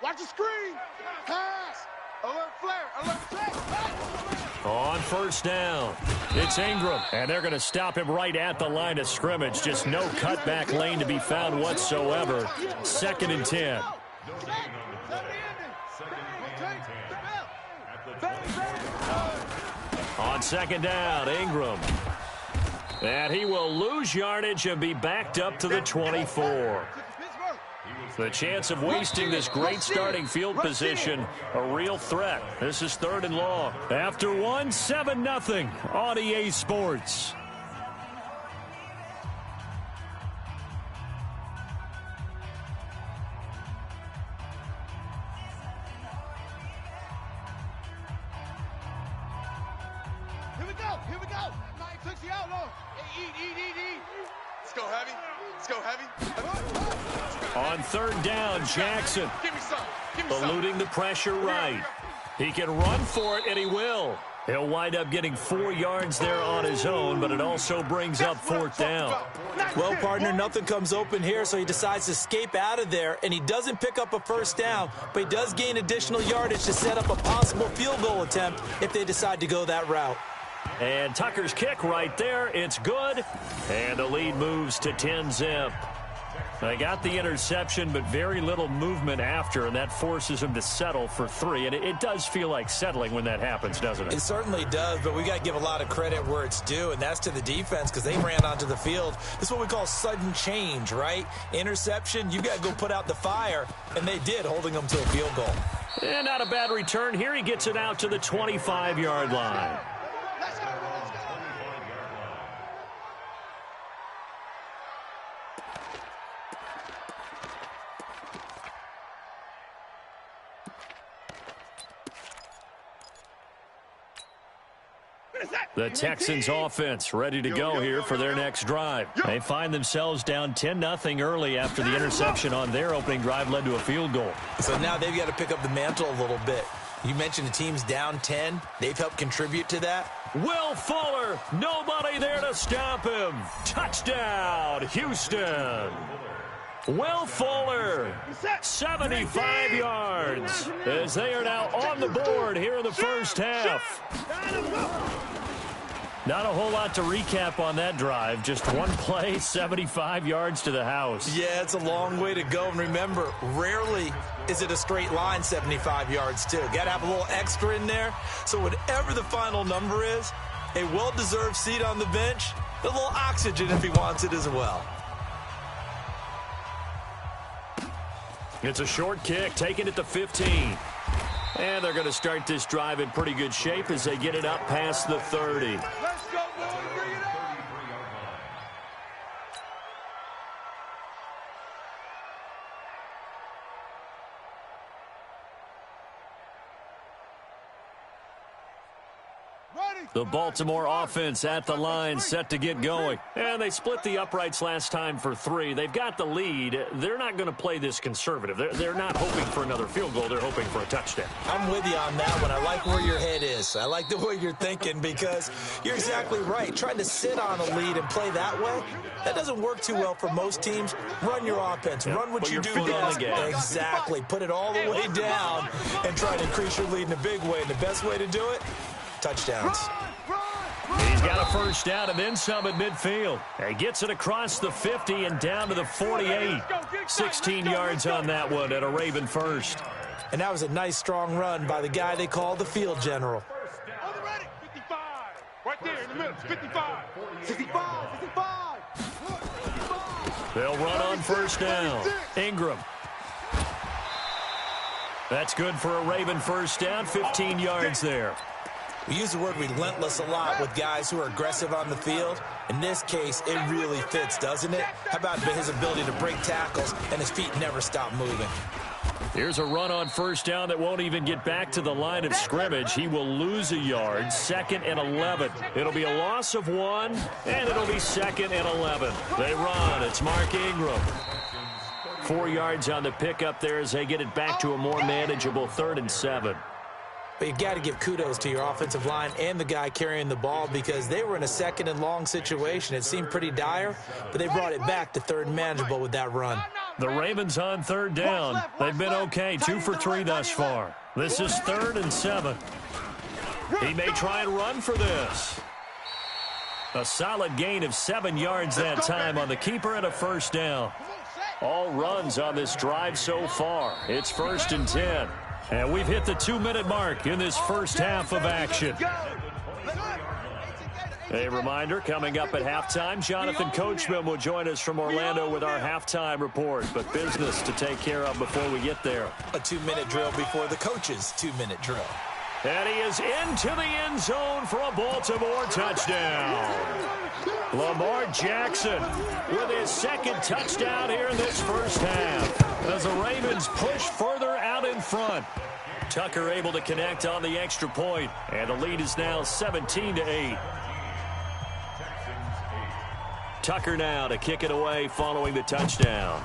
Watch the screen. Pass. Alert flare. Alert flare. On 1st down, it's Ingram, and they're going to stop him right at the line of scrimmage. Just no cutback lane to be found whatsoever. 2nd and 10. On 2nd down, Ingram. And he will lose yardage and be backed up to the 24. The chance of wasting this great starting field position, a real threat. This is 3rd and long. After one, 7-0 on EA Sports. Here we go. Nine takes you out, no. Eat. Let's go heavy. On 3rd down, Jackson. Give me some. Eluding the pressure right. He can run for it, and he will. He'll wind up getting 4 yards there on his own, but it also brings up 4th down. Well, partner, nothing comes open here, so he decides to escape out of there, and he doesn't pick up a 1st down, but he does gain additional yardage to set up a possible field goal attempt if they decide to go that route. And Tucker's kick right there. It's good. And the lead moves to 10-zip. They got the interception, but very little movement after, and that forces him to settle for 3. And it does feel like settling when that happens, doesn't it? It certainly does, but we got to give a lot of credit where it's due, and that's to the defense because they ran onto the field. This is what we call sudden change, right? Interception, you got to go put out the fire, and they did, holding them to a field goal. And not a bad return here. He gets it out to the 25-yard line. The Texans offense ready to go here for their next drive. They find themselves down 10-0 early after the interception on their opening drive led to a field goal. So now they've got to pick up the mantle a little bit. You mentioned the team's down 10. They've helped contribute to that. Will Fuller, nobody there to stop him. Touchdown, Houston. Will Fuller, 75 yards, as they are now on the board here in the first half. Not a whole lot to recap on that drive. Just one play, 75 yards to the house. Yeah, it's a long way to go. And remember, rarely is it a straight line 75 yards, too. Got to have a little extra in there. So whatever the final number is, a well-deserved seat on the bench, a little oxygen if he wants it as well. It's a short kick, taking it to 15. And they're going to start this drive in pretty good shape as they get it up past the 30. Let's go, boys. Bring it up. The Baltimore offense at the line, set to get going. And they split the uprights last time for 3. They've got the lead. They're not going to play this conservative. They're not hoping for another field goal. They're hoping for a touchdown. I'm with you on that one. I like where your head is. I like the way you're thinking because you're exactly right. Trying to sit on a lead and play that way, that doesn't work too well for most teams. Run your offense. Run what you do best. Exactly. Put it all the way down and try to increase your lead in a big way. And the best way to do it, touchdowns. He's got a first down and then some at midfield. He gets it across the 50 and down to the 48. 16 yards on that one at a Raven first. And that was a nice, strong run by the guy they call the field general. 55. Right there in the middle. 55. 65. 65. They'll run on first down. Ingram. That's good for a Raven first down. 15 yards there. We use the word relentless a lot with guys who are aggressive on the field. In this case, it really fits, doesn't it? How about his ability to break tackles and his feet never stop moving? Here's a run on first down that won't even get back to the line of scrimmage. He will lose a yard. 2nd and 11. It'll be a loss of 1, and it'll be 2nd and 11. They run. It's Mark Ingram. 4 yards on the pickup there as they get it back to a more manageable 3rd and 7. But you've got to give kudos to your offensive line and the guy carrying the ball because they were in a 2nd and long situation. It seemed pretty dire, but they brought it back to 3rd and manageable with that run. The Ravens on 3rd down. They've been okay, 2 for 3 thus far. This is 3rd and 7. He may try and run for this. A solid gain of 7 yards that time on the keeper and a first down. All runs on this drive so far. It's 1st and 10. And we've hit the 2-minute mark in this first half of action. A reminder, coming up at halftime, Jonathan Coachman will join us from Orlando with our halftime report. But business to take care of before we get there. A 2-minute drill before the coach's 2-minute drill. And he is into the end zone for a Baltimore touchdown. Lamar Jackson with his second touchdown here in this first half as the Ravens push further out in front. Tucker able to connect on the extra point, and the lead is now 17-8. Tucker now to kick it away following the touchdown.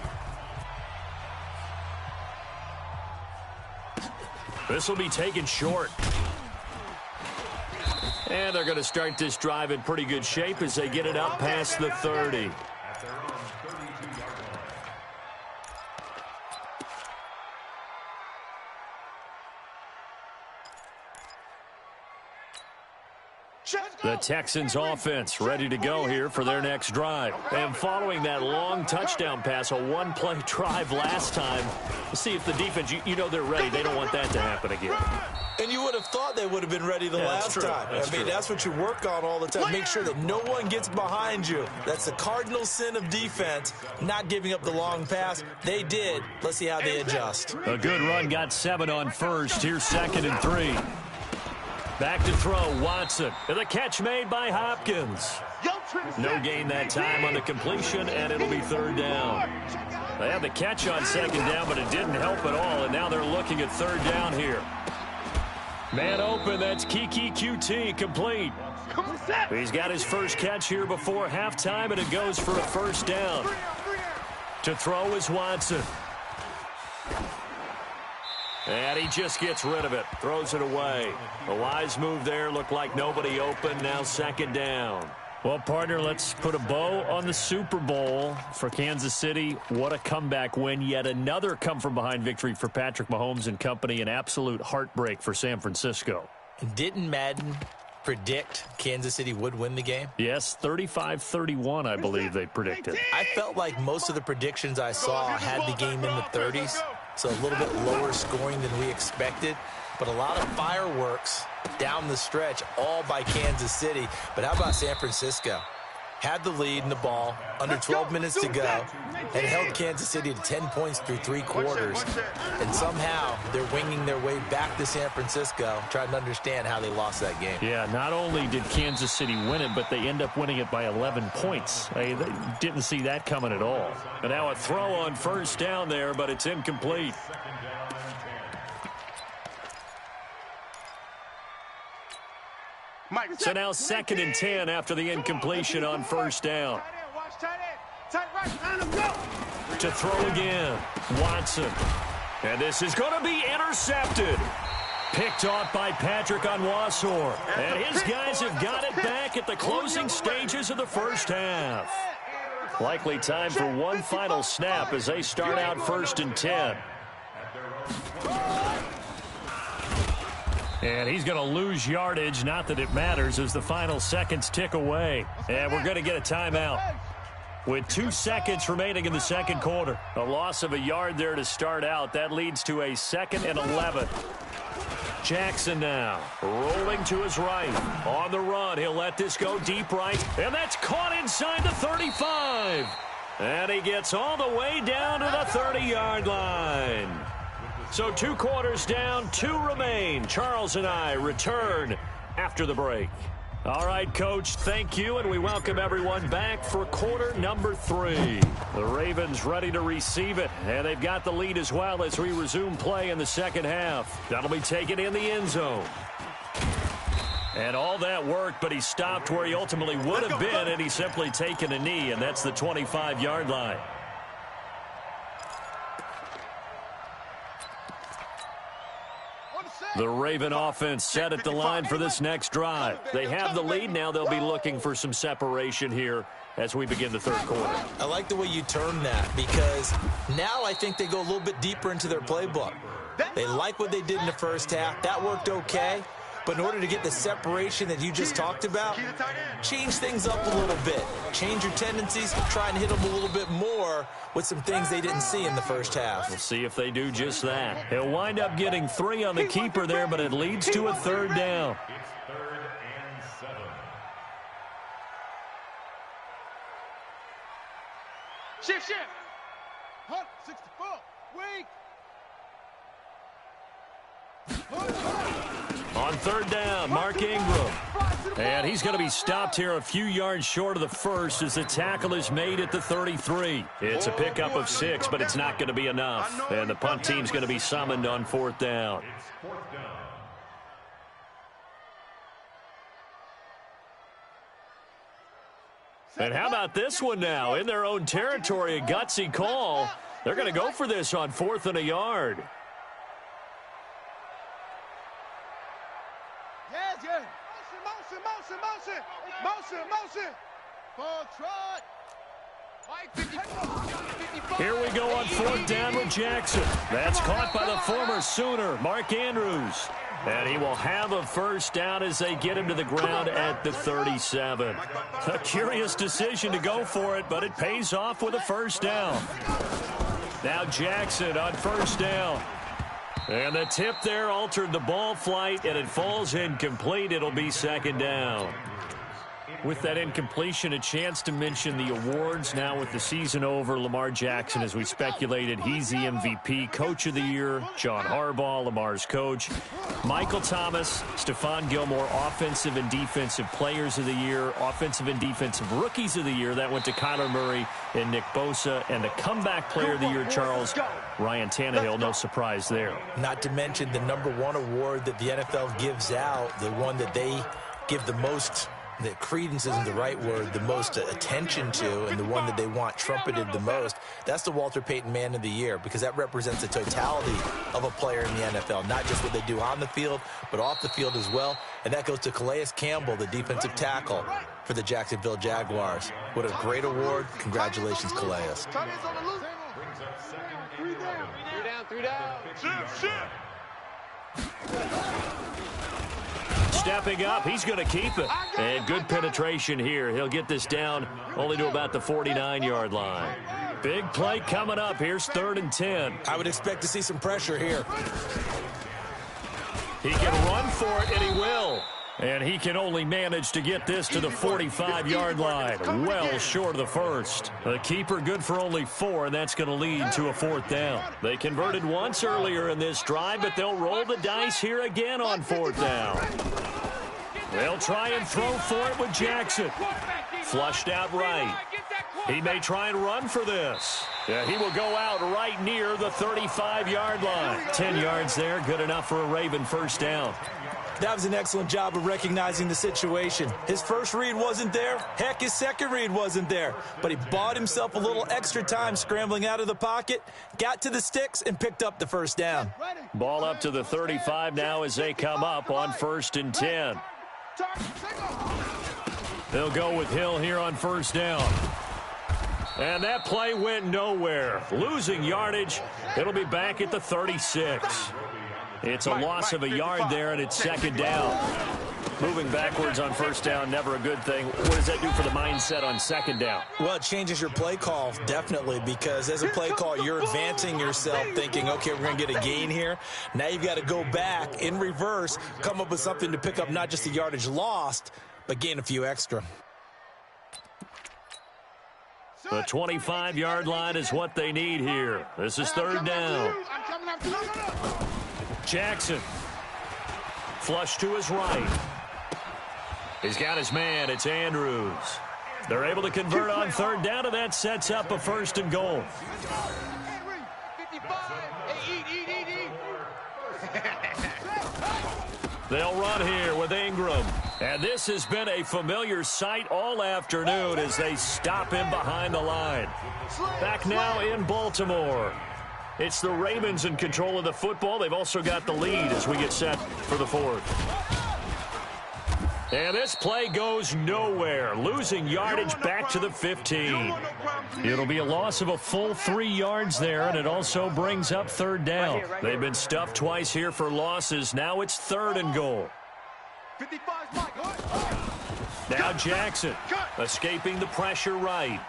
This will be taken short. And they're going to start this drive in pretty good shape as they get it up past the 30. The Texans offense ready to go here for their next drive. And following that long touchdown pass, a one-play drive last time, see if the defense, you know they're ready. They don't want that to happen again. And you would have thought they would have been ready the last time. I mean, that's what you work on all the time. Make sure that no one gets behind you. That's the cardinal sin of defense, not giving up the long pass. They did. Let's see how they adjust. A good run, got 7 on first. Here's 2nd and 3. Back to throw, Watson. And the catch made by Hopkins. No gain that time on the completion, and it'll be 3rd down. They had the catch on 2nd down, but it didn't help at all, and now they're looking at 3rd down here. Man open, that's Kiki QT, complete. He's got his first catch here before halftime, and it goes for a 1st down. To throw is Watson. And he just gets rid of it, throws it away. A wise move there, looked like nobody open, now 2nd down. Well, partner, let's put a bow on the Super Bowl for Kansas City. What a comeback win. Yet another come-from-behind victory for Patrick Mahomes and company. An absolute heartbreak for San Francisco. Didn't Madden predict Kansas City would win the game? Yes, 35-31, I believe they predicted. I felt like most of the predictions I saw had the game in the 30s, so a little bit lower scoring than we expected. But a lot of fireworks down the stretch, all by Kansas City. But how about San Francisco? Had the lead in the ball, under 12 minutes to go, and held Kansas City to 10 points through 3 quarters. And somehow they're winging their way back to San Francisco, trying to understand how they lost that game. Yeah, not only did Kansas City win it, but they end up winning it by 11 points. They didn't see that coming at all. And now a throw on 1st down there, but it's incomplete. So now 2nd and 10 after the incompletion on 1st down. To throw again, Watson. And this is going to be intercepted. Picked off by Patrick Onwuasor. And his guys have got it back at the closing stages of the first half. Likely time for one final snap as they start out 1st and 10. And he's going to lose yardage, not that it matters, as the final seconds tick away. And we're going to get a timeout with 2 seconds remaining in the 2nd quarter. A loss of a yard there to start out. That leads to a 2nd and 11. Jackson now rolling to his right. On the run, he'll let this go deep right. And that's caught inside the 35. And he gets all the way down to the 30-yard line. So 2 quarters down, 2 remain. Charles and I return after the break. All right, Coach, thank you, and we welcome everyone back for quarter number 3. The Ravens ready to receive it, and they've got the lead as well as we resume play in the 2nd half. That'll be taken in the end zone. And all that work, but he stopped where he ultimately would have been, and he's simply taken a knee, and that's the 25-yard line. The Raven offense set at the line for this next drive. They have the lead. Now they'll be looking for some separation here as we begin the 3rd quarter. I like the way you term that, because now I think they go a little bit deeper into their playbook. They like what they did in the first half. That worked okay. But in order to get the separation that you just talked about, change things up a little bit. Change your tendencies, try and hit them a little bit more with some things they didn't see in the first half. We'll see if they do just that. He'll wind up getting 3 on the keeper there, but it leads to a 3rd down. It's 3rd and 7. shift. 164. Weak. On third down, Mark Ingram. And he's going to be stopped here a few yards short of the first as the tackle is made at the 33. It's a pickup of 6, but it's not going to be enough. And the punt team's going to be summoned on fourth down. And how about this one now? In their own territory, a gutsy call. They're going to go for this on 4th and a yard. Yes. Motion. Full trot. Here we go on 4th down with Jackson. That's caught by the former Sooner, Mark Andrews. And he will have a first down as they get him to the ground at the 37. A curious decision to go for it, but it pays off with a first down. Now Jackson on first down. And the tip there altered the ball flight, and it falls incomplete. It'll be second down. With that incompletion, a chance to mention the awards. Now with the season over, Lamar Jackson, as we speculated, he's the MVP, Coach of the Year. John Harbaugh, Lamar's coach. Michael Thomas, Stephon Gilmore, Offensive and Defensive Players of the Year. Offensive and Defensive Rookies of the Year. That went to Kyler Murray and Nick Bosa. And the Comeback Player of the Year, Charles, Ryan Tannehill. No surprise there. Not to mention the #1 award that the NFL gives out, the one that they give the most, that credence isn't the right word, the most attention to, and the one that they want trumpeted the most. That's the Walter Payton Man of the Year, because that represents the totality of a player in the NFL, not just what they do on the field, but off the field as well. And that goes to Calais Campbell, the defensive tackle for the Jacksonville Jaguars. What a great award. Congratulations, Calais. Three down. Shift. Stepping up, he's going to keep it. And good penetration here. He'll get this down only to about the 49-yard line. Big play coming up. Here's 3rd and 10. I would expect to see some pressure here. He can run for it, and he will. And he can only manage to get this to the 45-yard line. Well short of the first. The keeper good for only 4, and that's going to lead to a 4th down. They converted once earlier in this drive, but they'll roll the dice here again on 4th down. They'll try and throw for it with Jackson. Flushed out right. He may try and run for this. Yeah, he will go out right near the 35-yard line. 10 yards there, good enough for a Raven first down. That was an excellent job of recognizing the situation. His first read wasn't there. Heck, his second read wasn't there. But he bought himself a little extra time scrambling out of the pocket, got to the sticks, and picked up the first down. Ball up to the 35 now as they come up on 1st and 10. They'll go with Hill here on first down. And that play went nowhere. Losing yardage. It'll be back at the 36. It's a loss of a yard there, and it's second down. Moving backwards on first down, never a good thing. What does that do for the mindset on second down? Well, it changes your play call, definitely, because as a play call, you're advancing yourself thinking, okay, we're going to get a gain here. Now you've got to go back in reverse, come up with something to pick up not just the yardage lost, but gain a few extra. The 25-yard line is what they need here. This is 3rd down. Jackson. Flush to his right. He's got his man. It's Andrews. They're able to convert on 3rd down, and that sets up a 1st and goal. They'll run here with Ingram. And this has been a familiar sight all afternoon as they stop him behind the line. Back now in Baltimore. It's the Ravens in control of the football. They've also got the lead as we get set for the 4th. And this play goes nowhere. Losing yardage back to the 15. It'll be a loss of a full 3 yards there, and it also brings up 3rd down. They've been stuffed twice here for losses. Now it's 3rd and goal. Now Jackson escaping the pressure right.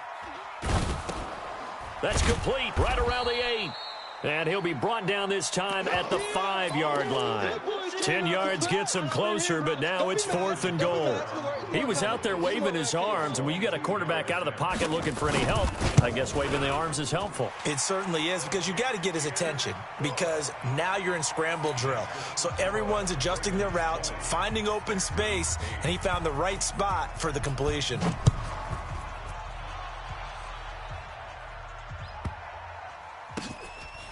That's complete right around the 8. And he'll be brought down this time at the 5-yard line. 10 yards gets him closer, but now it's 4th and goal. He was out there waving his arms, and when you got a quarterback out of the pocket looking for any help, I guess waving the arms is helpful. It certainly is, because you got to get his attention, because now you're in scramble drill. So everyone's adjusting their routes, finding open space, and he found the right spot for the completion.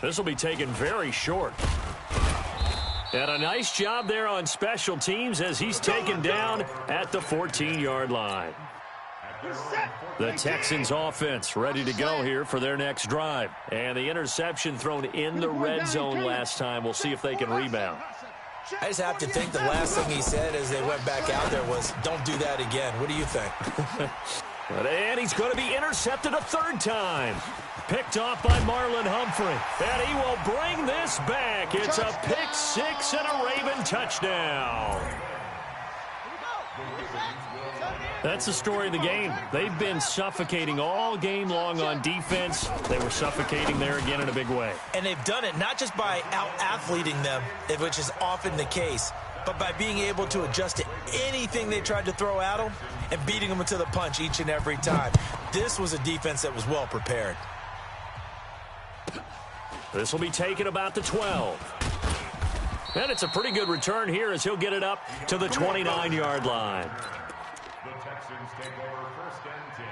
This will be taken very short. And a nice job there on special teams as he's taken down at the 14-yard line. The Texans offense ready to go here for their next drive. And the interception thrown in the red zone last time. We'll see if they can rebound. I just have to think the last thing he said as they went back out there was, don't do that again. What do you think? And he's going to be intercepted a 3rd time. Picked off by Marlon Humphrey. And he will bring this back. It's a pick 6 and a Raven touchdown. That's the story of the game. They've been suffocating all game long on defense. They were suffocating there again in a big way. And they've done it not just by out-athleting them, which is often the case, but by being able to adjust to anything they tried to throw at them and beating them to the punch each and every time. This was a defense that was well prepared. This will be taken about the 12. And it's a pretty good return here as he'll get it up to the 29-yard line. The Texans take over 1st and 10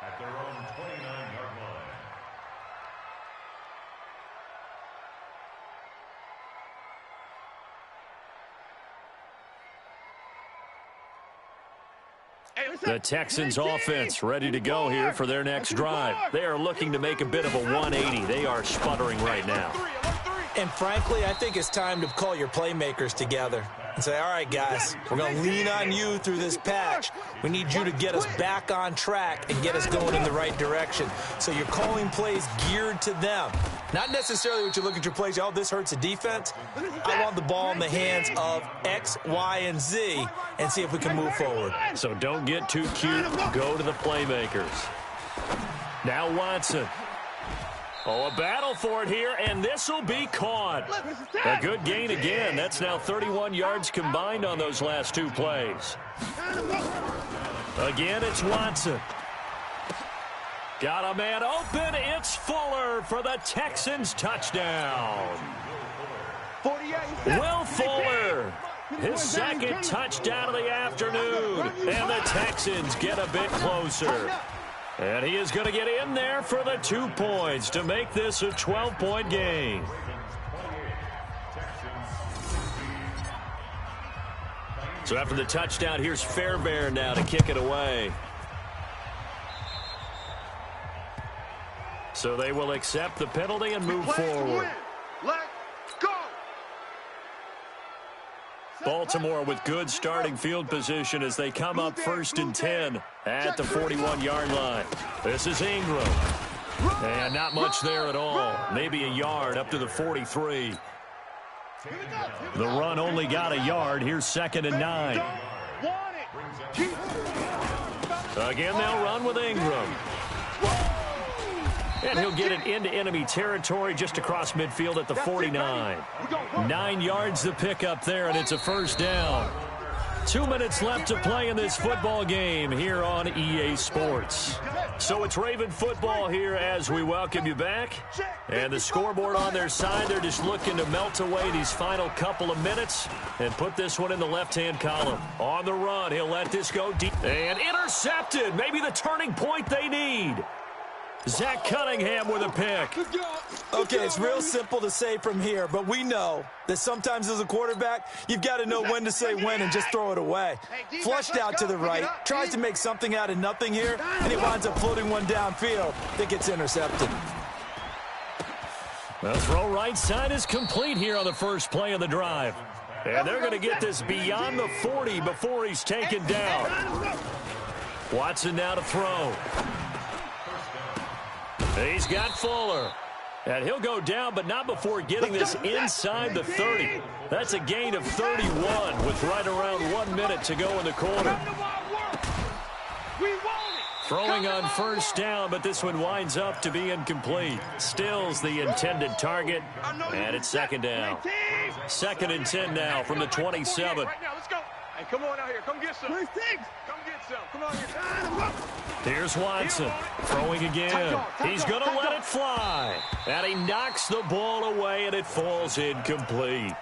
at their own 29-yard line. The Texans offense ready to go here for their next drive. They are looking to make a bit of a 180. They are sputtering right now. And frankly, I think it's time to call your playmakers together and say, all right, guys, we're going to lean on you through this patch. We need you to get us back on track and get us going in the right direction. So you're calling plays geared to them. Not necessarily what you look at your plays, oh, this hurts the defense. I want the ball in the hands of X, Y, and Z and see if we can move forward. So don't get too cute. Go to the playmakers. Now Watson. Oh, a battle for it here, and this will be caught. A good gain again. That's now 31 yards combined on those last 2 plays. Again, it's Watson. Got a man open. It's Fuller for the Texans touchdown. Will Fuller, his 2nd touchdown of the afternoon, and the Texans get a bit closer. And he is going to get in there for the 2 points to make this a 12-point game. So after the touchdown, here's Fairbairn now to kick it away. So they will accept the penalty and move forward. Let's go. Baltimore with good starting field position as they come up 1st and 10 at the 41-yard line. This is Ingram. And not much there at all. Maybe a yard up to the 43. The run only got a yard. Here's 2nd and 9. Again, they'll run with Ingram. And he'll get it into enemy territory just across midfield at the 49. 9 yards to pick up there, and it's a 1st down. 2 minutes left to play in this football game here on EA Sports. So it's Raven football here as we welcome you back. And the scoreboard on their side, they're just looking to melt away these final couple of minutes and put this one in the left-hand column. On the run, he'll let this go deep. And intercepted, maybe the turning point they need. Zach Cunningham with a pick. Okay, it's real simple to say from here, but we know that sometimes as a quarterback, you've got to know when to say when and just throw it away. Flushed out to the right, tries to make something out of nothing here, and he winds up floating one downfield that gets intercepted. The throw right side is complete here on the first play of the drive. And they're going to get this beyond the 40 before he's taken down. Watson now to throw. He's got Fuller. And he'll go down, but not before getting this inside the 30. That's a gain of 31 with right around 1 minute to go in the quarter. Throwing on first down, but this one winds up to be incomplete. Stills the intended target, and it's second down. 2nd and 10 now from the 27. Right now, let's go. Hey, come on out here. Come get some. Come get some. Come on here. Here's Watson throwing again. He's going to let it fly. And he knocks the ball away, and it falls incomplete.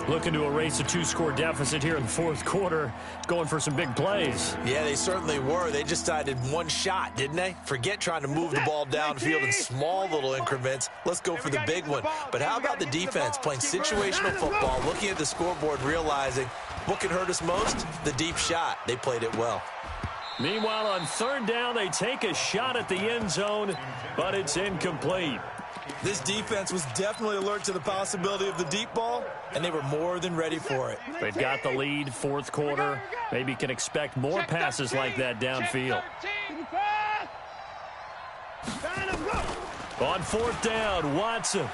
Looking to erase a 2-score deficit here in the fourth quarter. Going for some big plays. Yeah, they certainly were. They just decided one shot, didn't they? Forget trying to move the ball downfield in small little increments. Let's go for the big one. But how about the defense playing situational football, looking at the scoreboard, realizing what can hurt us most? The deep shot. They played it well. Meanwhile, on 3rd down, they take a shot at the end zone, but it's incomplete. This defense was definitely alert to the possibility of the deep ball, and they were more than ready for it. They've got the lead, fourth quarter. Maybe can expect more passes like that downfield. On 4th down, Watson.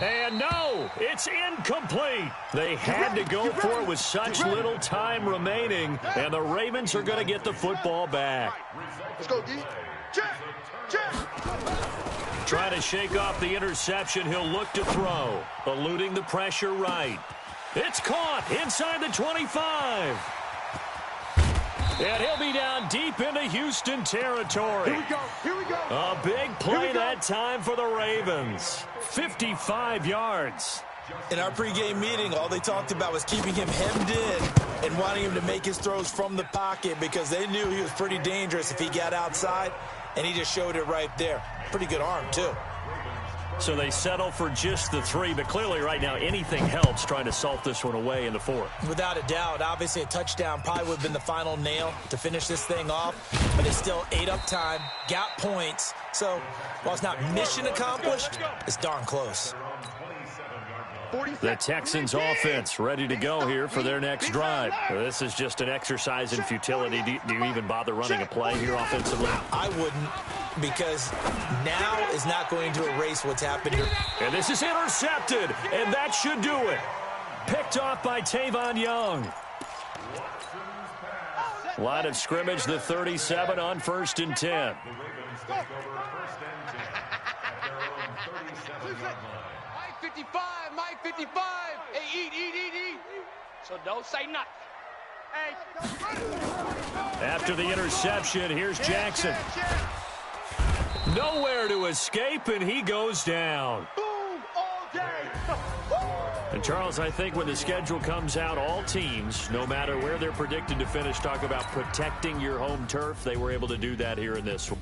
And no, it's incomplete. They had to go for it with such little time remaining, and the Ravens are going to get the football back. Let's go, D. Trying to shake off the interception. He'll look to throw, eluding the pressure right. It's caught inside the 25. And he'll be down deep into Houston territory. Here we go. A big play that time for the Ravens. 55 yards. In our pregame meeting, all they talked about was keeping him hemmed in and wanting him to make his throws from the pocket because they knew he was pretty dangerous if he got outside, and he just showed it right there. Pretty good arm, too. So they settle for just the 3, but clearly right now anything helps trying to salt this one away in the 4th. Without a doubt, obviously a touchdown probably would have been the final nail to finish this thing off, but it still ate up time, got points. So while it's not mission accomplished, it's darn close. The Texans offense ready to go here for their next drive. This is just an exercise in futility. Do you even bother running a play here offensively? I wouldn't, because now is not going to erase what's happened here. And this is intercepted, and that should do it. Picked off by Tavon Young. Line of scrimmage, the 37 on 1st and 10. My 55. Hey, eat. So don't say nothing. Hey. After the interception, here's Jackson. Nowhere to escape, and he goes down. Boom all day. And Charles, I think when the schedule comes out, all teams, no matter where they're predicted to finish, talk about protecting your home turf. They were able to do that here in this one.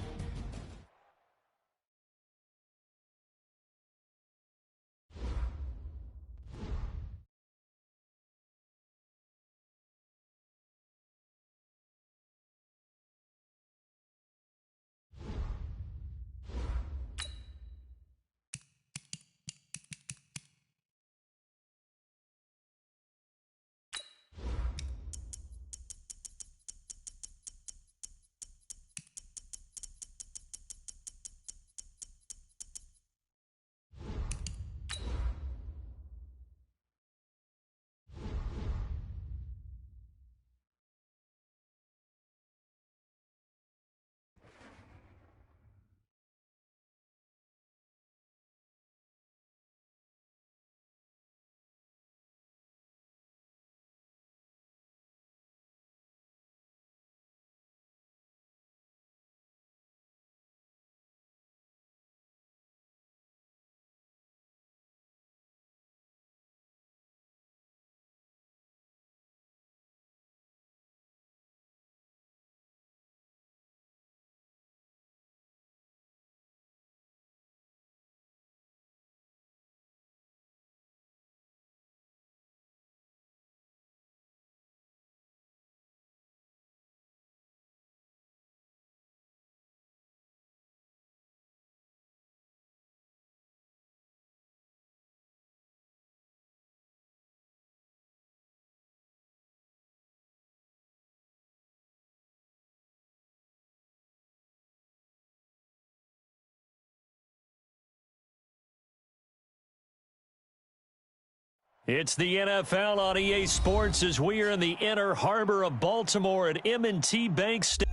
It's the NFL on EA Sports as we are in the inner harbor of Baltimore at M&T Bank Stadium.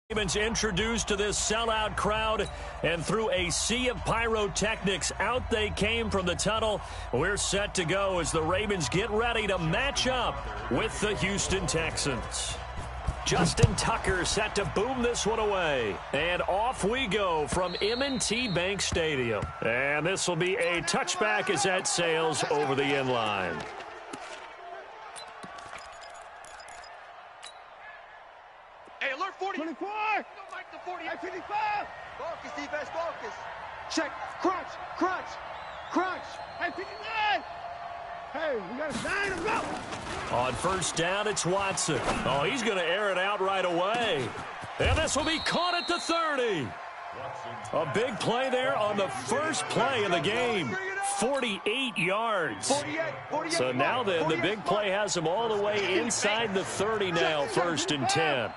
Ravens introduced to this sellout crowd, and through a sea of pyrotechnics, out they came from the tunnel. We're set to go as the Ravens get ready to match up with the Houston Texans. Justin Tucker set to boom this one away. And off we go from M&T Bank Stadium. And this will be a touchback as that sails over the end line. Hey, alert 40. 24. Don't like the 40. Hey, 55. Focus, defense, focus. Check. Crunch, crunch, crunch. Hey, 59. Hey, we got a 9 to go. On first down, it's Watson. Oh, he's going to air it out right away. And this will be caught at the 30. A big play there on the first play of the game. 48 yards. 48, so now then, the big play has him all the way inside the 30 now, first and 10.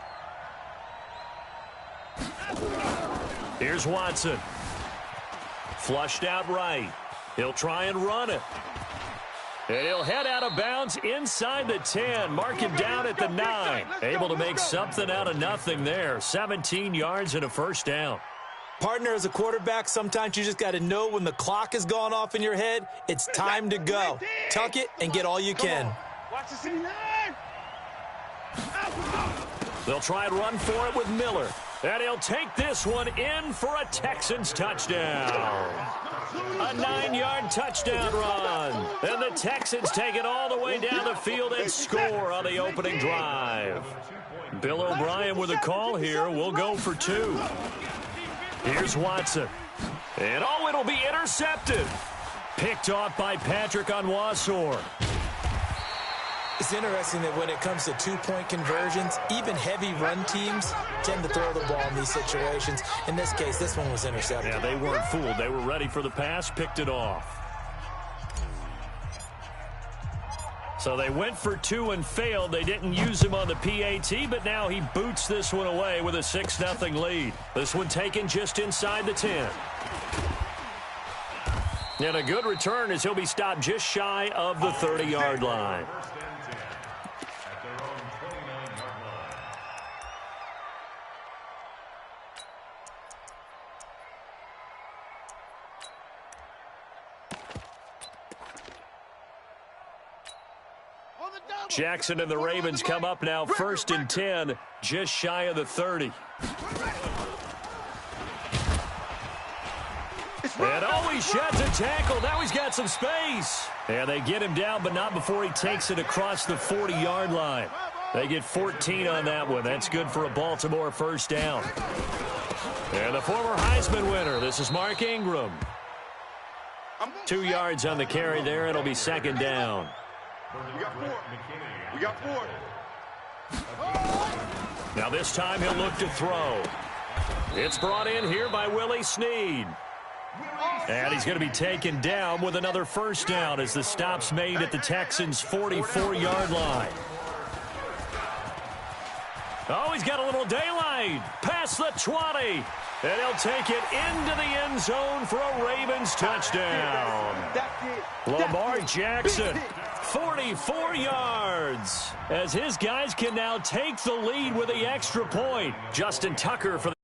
Here's Watson. Flushed out right. He'll try and run it. And he'll head out of bounds inside the 10. Mark him down at the 9. Able to make something out of nothing there. 17 yards and a first down. Partner, as a quarterback, sometimes you just got to know when the clock has gone off in your head, it's time to go. Tuck it and get all you can. Watch the 69. They'll try and run for it with Miller. And he'll take this one in for a Texans touchdown. A 9-yard touchdown run. And the Texans take it all the way down the field and score on the opening drive. Bill O'Brien with a call here. We'll go for 2. Here's Watson. And oh, it'll be intercepted. Picked off by Patrick Onwuasor. It's interesting that when it comes to two-point conversions, even heavy run teams tend to throw the ball in these situations. In this case, this one was intercepted. Yeah, they weren't fooled. They were ready for the pass, picked it off. So they went for 2 and failed. They didn't use him on the PAT, but now he boots this one away with a 6-0 lead. This one taken just inside the 10. And a good return as he'll be stopped just shy of the 30-yard line. Jackson and the Ravens come up now, first and 10, just shy of the 30. It's And he sheds a tackle. Now he's got some space. And they get him down, but not before he takes it across the 40-yard line. They get 14 on that one. That's good for a Baltimore first down. And the former Heisman winner, this is Mark Ingram. 2 yards on the carry there. It'll be second down. We got four. Now this time he'll look to throw. It's brought in here by Willie Snead. And he's going to be taken down with another first down as the stop's made at the Texans' 44-yard line. Oh, he's got a little daylight. Past the 20. And he'll take it into the end zone for a Ravens touchdown. Lamar Jackson, 44 yards, as his guys can now take the lead with the extra point. Justin Tucker for the